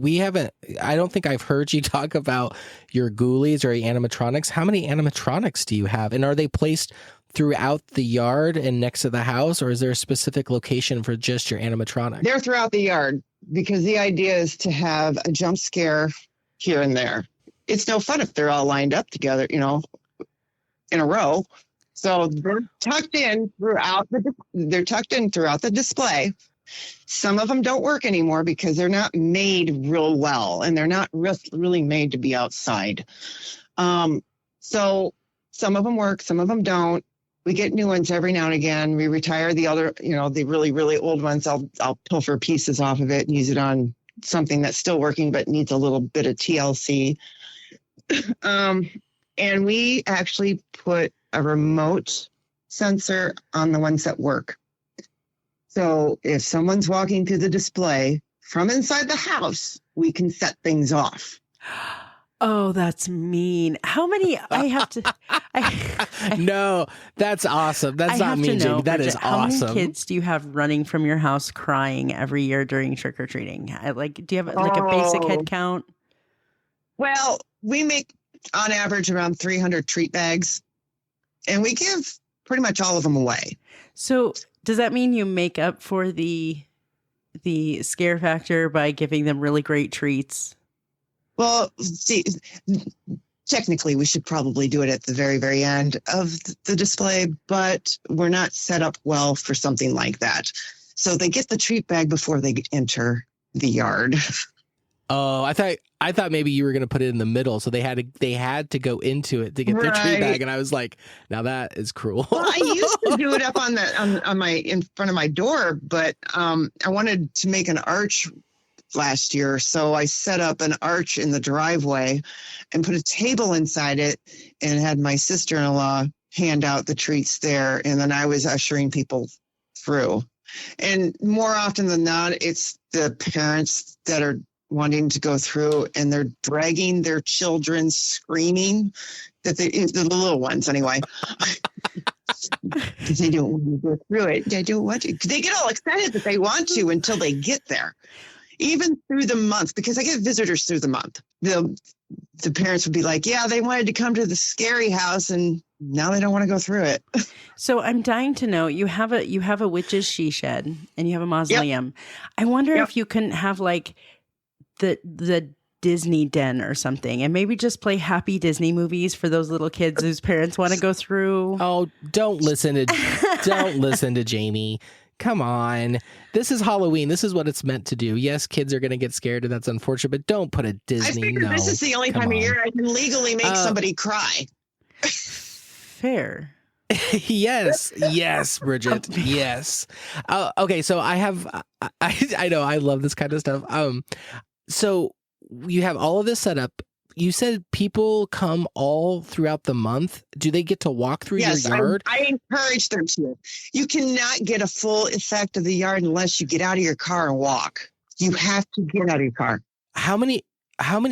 I don't think I've heard you talk about your ghoulies or your animatronics. How many animatronics do you have? And are they placed throughout the yard and next to the house, or is there a specific location for just your animatronic? They're throughout the yard because the idea is to have a jump scare here and there. It's no fun if they're all lined up together, in a row. So they're tucked in throughout the display. Some of them don't work anymore because they're not made real well and they're not really made to be outside. So some of them work, some of them don't. We get new ones every now and again. We retire the other, the really, really old ones. I'll pilfer pieces off of it and use it on something that's still working but needs a little bit of TLC. And we actually put a remote sensor on the ones that work. So if someone's walking through the display from inside the house, we can set things off. Oh, that's mean. How many I have to... No, that's awesome. That's not mean, Jamie. That is awesome. How many kids do you have running from your house crying every year during trick-or-treating? Do you have a basic head count? Well, we make on average around 300 treat bags, and we give pretty much all of them away. So does that mean you make up for the scare factor by giving them really great treats? Well, see, technically we should probably do it at the very, very end of the display, but we're not set up well for something like that. So they get the treat bag before they enter the yard. Oh, I thought maybe you were going to put it in the middle, so they had to go into it to get their treat bag, and I was like, now that is cruel. Well, I used to do it up on in front of my door, but I wanted to make an arch last year, so I set up an arch in the driveway and put a table inside it, and had my sister-in-law hand out the treats there, and then I was ushering people through. And more often than not, it's the parents that are wanting to go through, and they're dragging their children, screaming that the little ones anyway, because they don't want to go through it. They don't want to. They get all excited that they want to until they get there. Even through the month, because I get visitors through the month. The parents would be like, yeah, they wanted to come to the scary house, and now they don't want to go through it. So I'm dying to know, you have a witch's she shed and you have a mausoleum. I wonder if you couldn't have like the Disney den or something, and maybe just play happy Disney movies for those little kids whose parents want to go through. Oh, don't listen to Jamie. Come on. This is Halloween. This is what it's meant to do. Yes, kids are going to get scared, and that's unfortunate, but don't put a Disney. I figure this is the only time of year I can legally make somebody cry. Fair. Yes, Bridgett. Yes. Okay, so I know I love this kind of stuff. So you have all of this set up. You said people come all throughout the month. Do they get to walk through your yard? I encourage them to. You cannot get a full effect of the yard unless you get out of your car and walk. You have to get out of your car. How many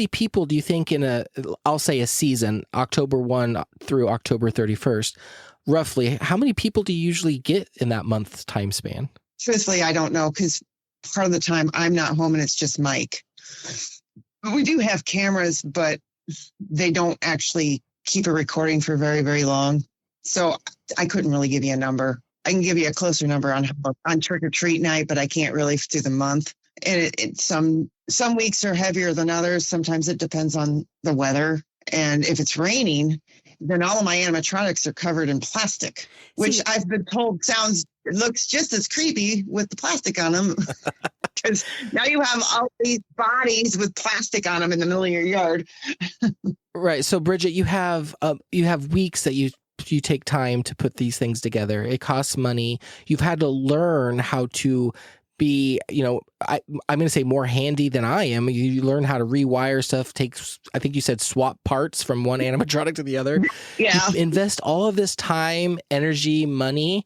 people do you think I'll say a season, October 1 through October 31st, roughly, how many people do you usually get in that month's time span? Truthfully, I don't know, because part of the time I'm not home and it's just Mike. We do have cameras, but they don't actually keep a recording for very, very long. So I couldn't really give you a number. I can give you a closer number on trick or treat night, but I can't really through the month. And some weeks are heavier than others. Sometimes it depends on the weather. And if it's raining, then all of my animatronics are covered in plastic, which I've been told looks just as creepy with the plastic on them. Because now you have all these bodies with plastic on them in the middle of your yard. Right. So Bridgett, you have weeks that you take time to put these things together. It costs money. You've had to learn how to be, I'm going to say more handy than I am. You learn how to rewire stuff. I think you said swap parts from one animatronic to the other. Yeah. You invest all of this time, energy, money.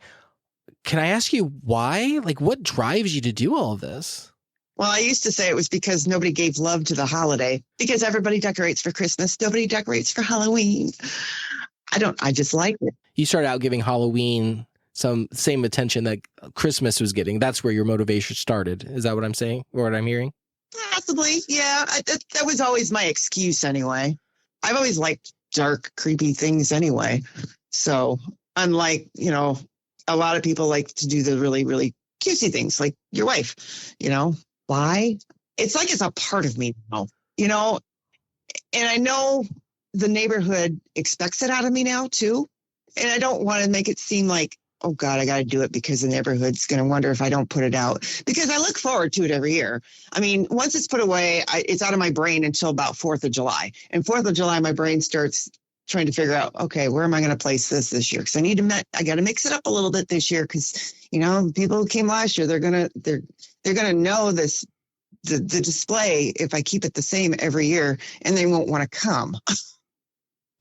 Can I ask you why? Like, what drives you to do all of this? Well, I used to say it was because nobody gave love to the holiday, because everybody decorates for Christmas. Nobody decorates for Halloween. I just like it. You started out giving Halloween some same attention that Christmas was getting. That's where your motivation started. Is that what I'm saying or what I'm hearing? Possibly. Yeah. That was always my excuse anyway. I've always liked dark, creepy things anyway. So unlike, a lot of people like to do the really, really cutesy things like your wife, why? It's like it's a part of me now, and I know the neighborhood expects it out of me now too. And I don't want to make it seem like, oh God, I got to do it because the neighborhood's going to wonder if I don't put it out, because I look forward to it every year. I mean, once it's put away, it's out of my brain until about 4th of July. And 4th of July, my brain starts trying to figure out, okay, where am I going to place this year? Because I got to mix it up a little bit this year, because people who came last year, they're gonna know this the display if I keep it the same every year, and they won't want to come.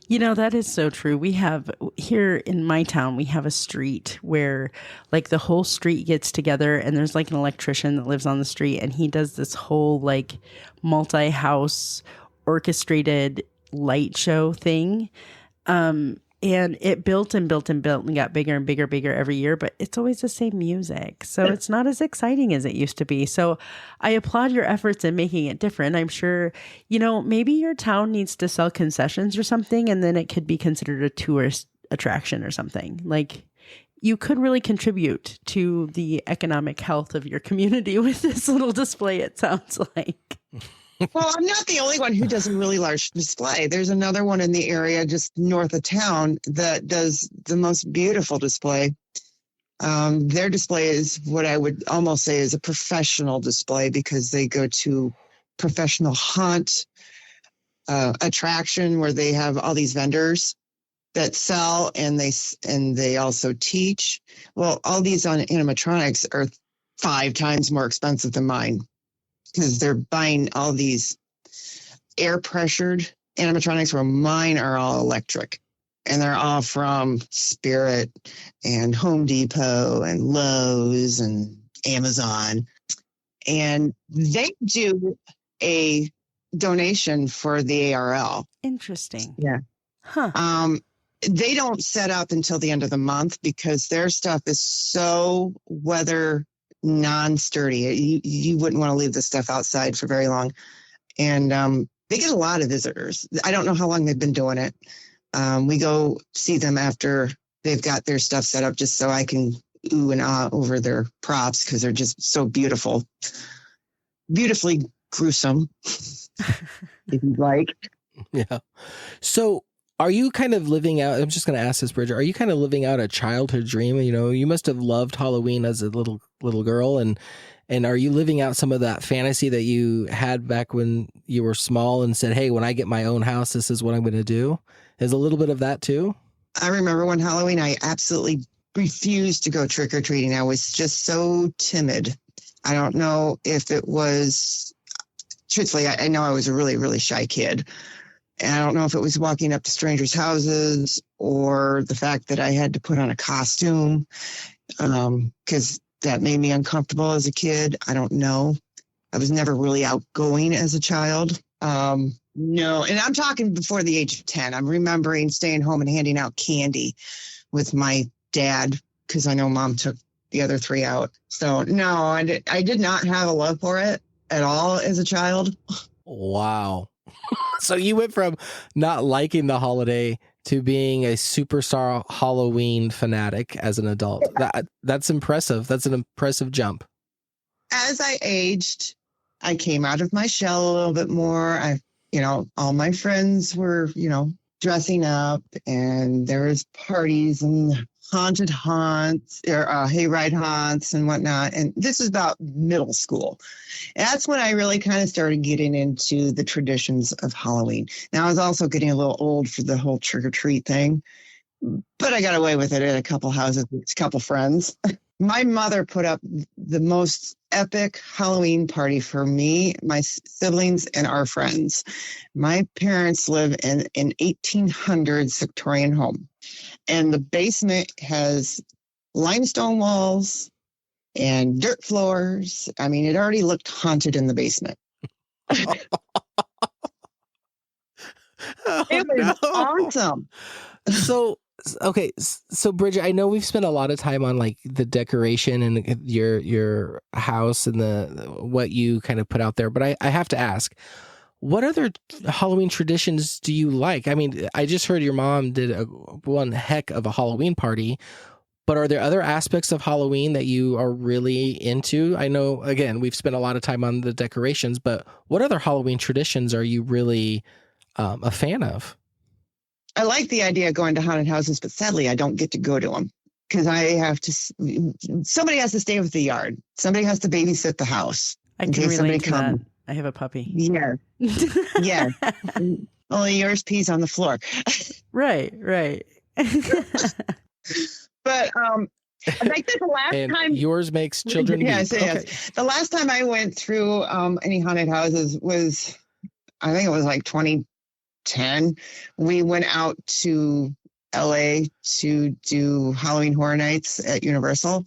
That is so true. We have here in my town, we have a street where like the whole street gets together, and there's like an electrician that lives on the street, and he does this whole like multi-house orchestrated light show thing. And it built and built and built and got bigger and bigger every year, but it's always the same music. So it's not as exciting as it used to be. So I applaud your efforts in making it different. I'm sure, maybe your town needs to sell concessions or something, and then it could be considered a tourist attraction or something. Like, you could really contribute to the economic health of your community with this little display, it sounds like. Well, I'm not the only one who does a really large display. There's another one in the area just north of town that does the most beautiful display. Their display is what I would almost say is a professional display, because they go to professional hunt attraction where they have all these vendors that sell, and they also teach. Well, all these on animatronics are 5 times more expensive than mine, because they're buying all these air pressured animatronics, where mine are all electric, and they're all from Spirit and Home Depot and Lowe's and Amazon. And they do a donation for the ARL. Interesting. Yeah. Huh. They don't set up until the end of the month, because their stuff is so weather non-sturdy. You wouldn't want to leave this stuff outside for very long. And they get a lot of visitors. I don't know how long they've been doing it, We go see them after they've got their stuff set up, just so I can ooh and ah over their props, because they're just so beautiful, beautifully gruesome, if you like. Yeah. So are you kind of living out, I'm just going to ask this, Bridget, are you kind of living out a childhood dream? You know, you must have loved Halloween as a little girl, and are you living out some of that fantasy that you had back when you were small and said, hey, when I get my own house, this is what I'm going to do? Is a little bit of that too? I remember one Halloween, I absolutely refused to go trick-or-treating. I was just so timid. I don't know if it was, truthfully, I know I was a really, really shy kid. And I don't know if it was walking up to strangers' houses or the fact that I had to put on a costume, because that made me uncomfortable as a kid. I don't know. I was never really outgoing as a child. No, and I'm talking before the age of 10. I'm remembering staying home and handing out candy with my dad, because I know Mom took the other 3 out. So no, I did not have a love for it at all as a child. Wow. So you went from not liking the holiday to being a superstar Halloween fanatic as an adult. That's impressive. That's an impressive jump. As I aged, I came out of my shell a little bit more. All my friends were, dressing up, and there was parties and haunted haunts, or hayride haunts and whatnot. And this is about middle school. That's when I really kind of started getting into the traditions of Halloween. Now, I was also getting a little old for the whole trick-or-treat thing, but I got away with it at a couple houses with a couple friends. My mother put up the most epic Halloween party for me, my siblings, and our friends. My parents live in an 1800s Victorian home, and the basement has limestone walls and dirt floors. I mean, it already looked haunted in the basement. It was awesome. Okay, so Bridget, I know we've spent a lot of time on like the decoration and your house and what you kind of put out there, but I have to ask, what other Halloween traditions do you like? I mean, I just heard your mom did one heck of a Halloween party, but are there other aspects of Halloween that you are really into? I know, again, we've spent a lot of time on the decorations, but what other Halloween traditions are you really a fan of? I like the idea of going to haunted houses, but sadly, I don't get to go to them because somebody has to stay with the yard. Somebody has to babysit the house. I can relate to that. I have a puppy. Yeah. Yeah. Only yours pees on the floor. Right. But I think that the last time yours makes children. Yes. The last time I went through any haunted houses was, I think it was like 2010. We went out to LA to do Halloween Horror Nights at Universal.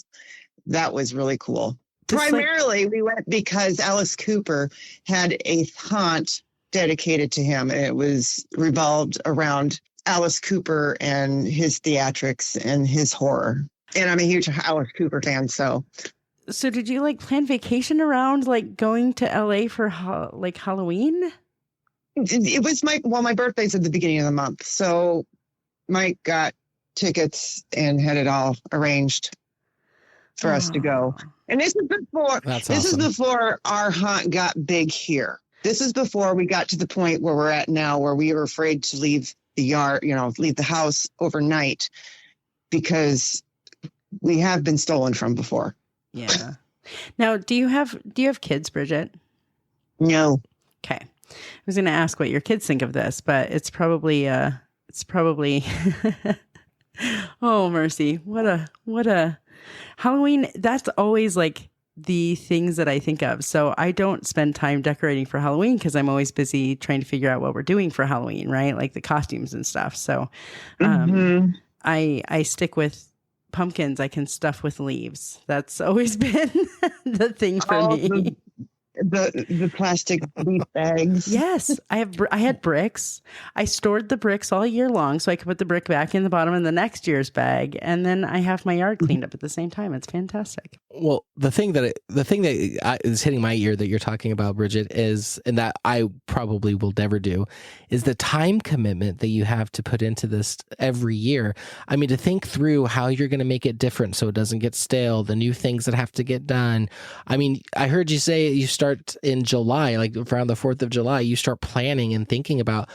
That was really cool. Primarily, we went because Alice Cooper had a haunt dedicated to him, and it was revolved around Alice Cooper and his theatrics and his horror. And I'm a huge Alice Cooper fan, so. So did you like plan vacation around like going to LA for like Halloween? It was my birthday's at the beginning of the month. So Mike got tickets and had it all arranged for us to go. And this is before our haunt got big here. This is before we got to the point where we're at now, where we were afraid to leave the yard, leave the house overnight because we have been stolen from before. Yeah. Now, do you have kids, Bridget? No. Okay. I was going to ask what your kids think of this, but it's probably oh, mercy. What a Halloween. That's always like the things that I think of. So I don't spend time decorating for Halloween because I'm always busy trying to figure out what we're doing for Halloween, right? Like the costumes and stuff. So I stick with pumpkins I can stuff with leaves. That's always been the thing for me. the plastic leaf bags. Yes, I had bricks. I stored the bricks all year long so I could put the brick back in the bottom of the next year's bag, and then I have my yard cleaned up at the same time. It's fantastic. Well, the thing that is hitting my ear that you're talking about, Bridgett, is, and that I probably will never do, is the time commitment that you have to put into this every year. I mean, to think through how you're going to make it different so it doesn't get stale, the new things that have to get done. I mean, I heard you say you start in July, like around the 4th of July, you start planning and thinking about.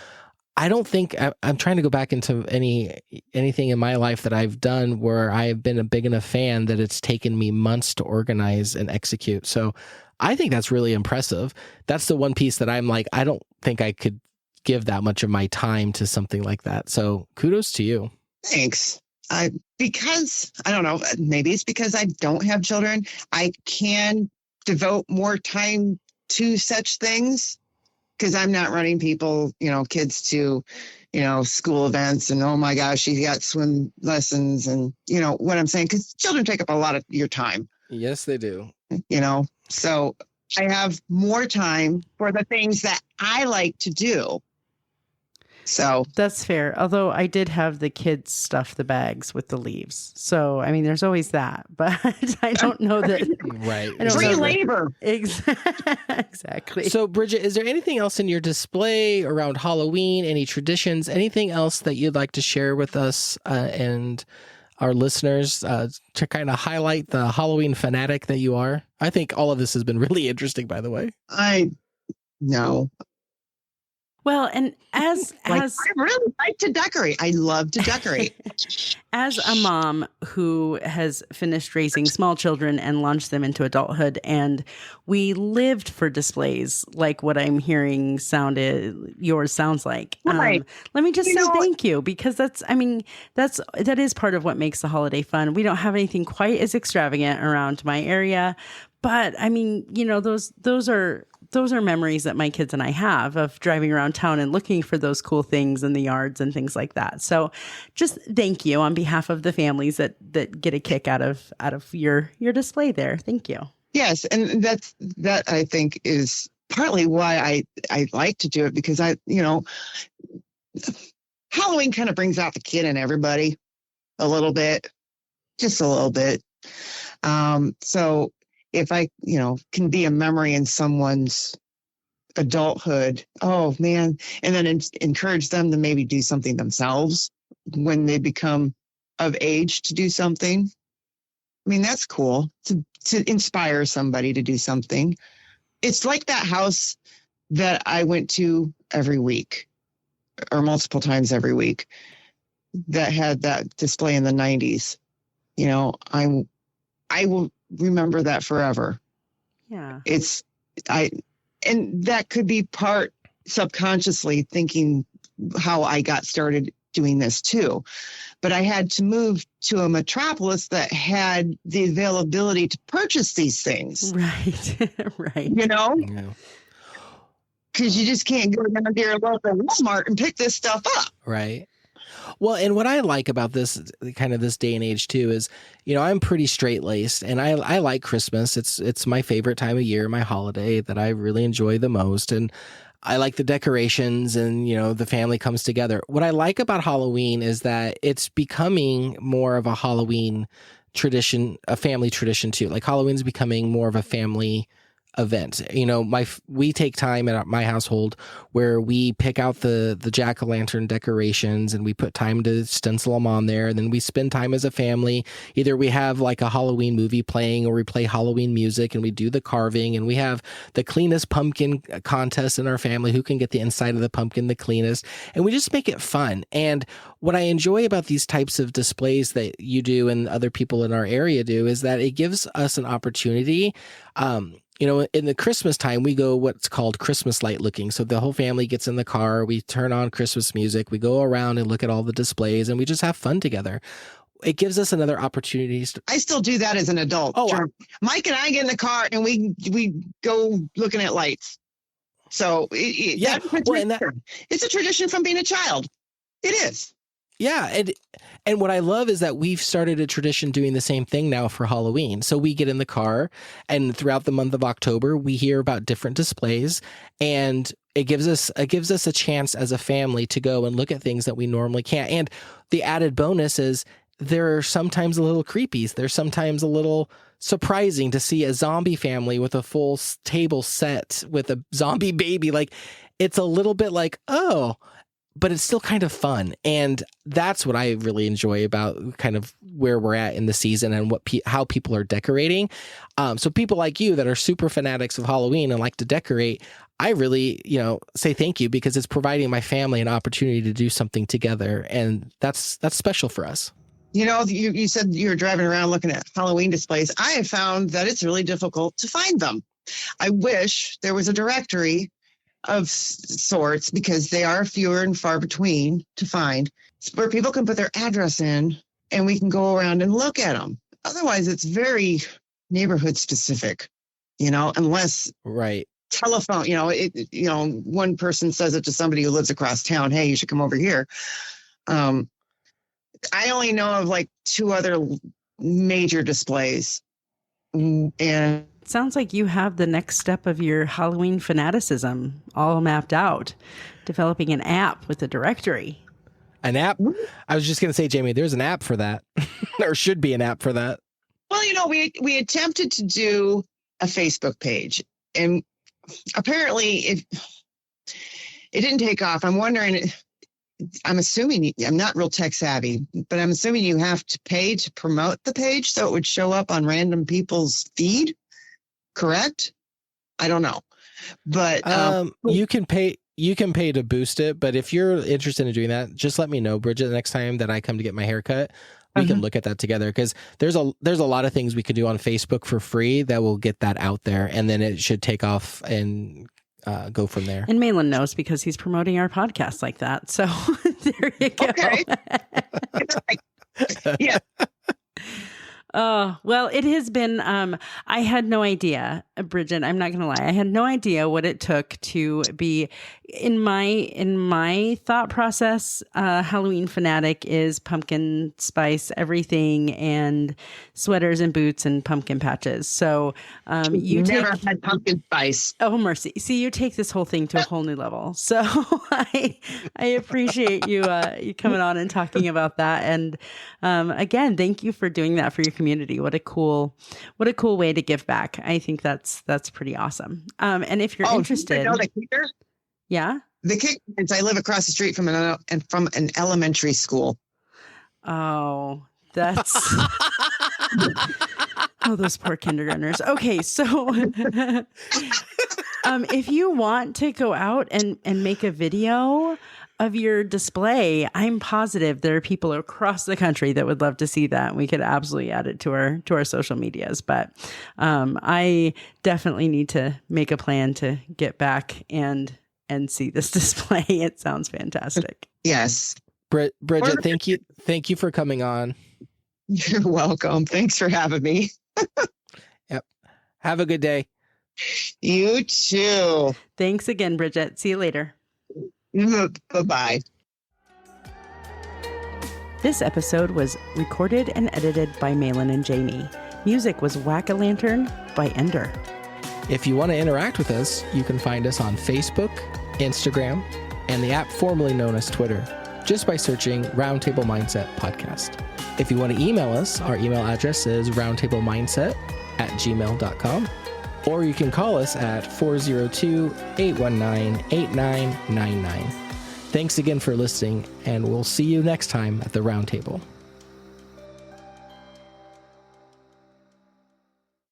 I don't think I'm trying to go back into anything in my life that I've done where I've been a big enough fan that it's taken me months to organize and execute. So I think that's really impressive. That's the one piece that I'm like, I don't think I could give that much of my time to something like that. So kudos to you. Thanks. Because I don't know, maybe it's because I don't have children. I can devote more time to such things. Because I'm not running people, kids to, school events and, oh my gosh, you got swim lessons and, what I'm saying, because children take up a lot of your time. Yes, they do. So I have more time for the things that I like to do. So that's fair. Although I did have the kids stuff the bags with the leaves. So, I mean, there's always that, but I don't know that. Right. Free labor. Exactly. So, Bridgett, is there anything else in your display around Halloween, any traditions, anything else that you'd like to share with us and our listeners to kind of highlight the Halloween fanatic that you are? I think all of this has been really interesting, by the way. No. Well, and as I really like to decorate. I love to decorate. As a mom who has finished raising small children and launched them into adulthood, and we lived for displays like what I'm hearing yours sounds like. Right. Let me just say thank you, because that is part of what makes the holiday fun. We don't have anything quite as extravagant around my area, but I mean, those are memories that my kids and I have of driving around town and looking for those cool things in the yards and things like that. So just thank you on behalf of the families that get a kick out of your display there. Thank you. Yes. And that I think is partly why I like to do it, because Halloween kind of brings out the kid in everybody a little bit, just a little bit. So if I, can be a memory in someone's adulthood, oh man, and then encourage them to maybe do something themselves when they become of age to do something. I mean, that's cool to inspire somebody to do something. It's like that house that I went to every week or multiple times every week that had that display in the 90s. I will remember that forever. Yeah. And that could be part subconsciously thinking how I got started doing this too. But I had to move to a metropolis that had the availability to purchase these things. Right. Right. Yeah. Because you just can't go down to your local Walmart and pick this stuff up. Right. Well, and what I like about this kind of this day and age too is, I'm pretty straight-laced and I like Christmas. It's my favorite time of year, my holiday that I really enjoy the most. And I like the decorations and, the family comes together. What I like about Halloween is that it's becoming more of a Halloween tradition, a family tradition too. Like Halloween's becoming more of a family event. We take time at my household where we pick out the jack-o'-lantern decorations and we put time to stencil them on there. And then we spend time as a family. Either we have like a Halloween movie playing or we play Halloween music and we do the carving, and we have the cleanest pumpkin contest in our family, who can get the inside of the pumpkin the cleanest. And we just make it fun. And what I enjoy about these types of displays that you do and other people in our area do is that it gives us an opportunity. In the Christmas time, we go what's called Christmas light looking. So the whole family gets in the car, we turn on Christmas music, we go around and look at all the displays, and we just have fun together. It gives us another opportunity. I still do that as an adult. Oh, sure. Mike and I get in the car and we go looking at lights. So it's a tradition from being a child. It is. Yeah, and what I love is that we've started a tradition doing the same thing now for Halloween. So we get in the car, and throughout the month of October, we hear about different displays, and it gives us a chance as a family to go and look at things that we normally can't. And the added bonus is there are sometimes a little creepy. There's sometimes a little surprising to see a zombie family with a full table set with a zombie baby. Like, it's a little bit like, oh, but it's still kind of fun. And that's what I really enjoy about kind of where we're at in the season and how people are decorating. So people like you that are super fanatics of Halloween and like to decorate, I really, say thank you, because it's providing my family an opportunity to do something together. And that's special for us. You said you were driving around looking at Halloween displays. I have found that it's really difficult to find them. I wish there was a directory of sorts, because they are fewer and far between to find, where people can put their address in and we can go around and look at them. Otherwise, it's very neighborhood specific, unless right telephone, one person says it to somebody who lives across town, hey, you should come over here. I only know of like 2 other major displays. And it sounds like you have the next step of your Halloween fanaticism all mapped out, developing an app with a directory. An app? I was just going to say, Jamie, there's an app for that. There should be an app for that. Well, we attempted to do a Facebook page, and apparently it didn't take off. I'm assuming, I'm not real tech savvy, but I'm assuming you have to pay to promote the page so it would show up on random people's feed, correct? I don't know, but you can pay to boost it. But if you're interested in doing that, just let me know, Bridgett, the next time that I come to get my haircut. We can look at that together, because there's a lot of things we could do on Facebook for free that will get that out there, and then it should take off and go from there. And Mahlon knows, because he's promoting our podcast like that. So there you go. Okay. Yeah. Oh, well, it has been, I had no idea, Bridgett, I'm not going to lie. I had no idea what it took to be in my thought process. Halloween fanatic is pumpkin spice, everything, and sweaters and boots and pumpkin patches. So, you never had pumpkin spice. Oh, mercy. See, you take this whole thing to a whole new level. So I appreciate you coming on and talking about that. And again, thank you for doing that for your community. What a cool way to give back. I think that's pretty awesome. And if you're interested, you know the kicker? Yeah, the kicker is I live across the street from an elementary school. Oh, that's oh, those poor kindergartners. Okay, so if you want to go out and make a video of your display, I'm positive there are people across the country that would love to see that. We could absolutely add it to our social medias. But I definitely need to make a plan to get back and see this display. It sounds fantastic. Yes. Bridgett, thank you for coming on. You're welcome. Thanks for having me. Yep. Have a good day. You too. Thanks again, Bridgett. See you later. Bye-bye. This episode was recorded and edited by Mahlon and Jamie. Music was Whack-A-Lantern by Ender. If you want to interact with us, you can find us on Facebook, Instagram, and the app formerly known as Twitter, just by searching Roundtable Mindset Podcast. If you want to email us, our email address is roundtablemindset@gmail.com. Or you can call us at 402-819-8999. Thanks again for listening, and we'll see you next time at the Roundtable.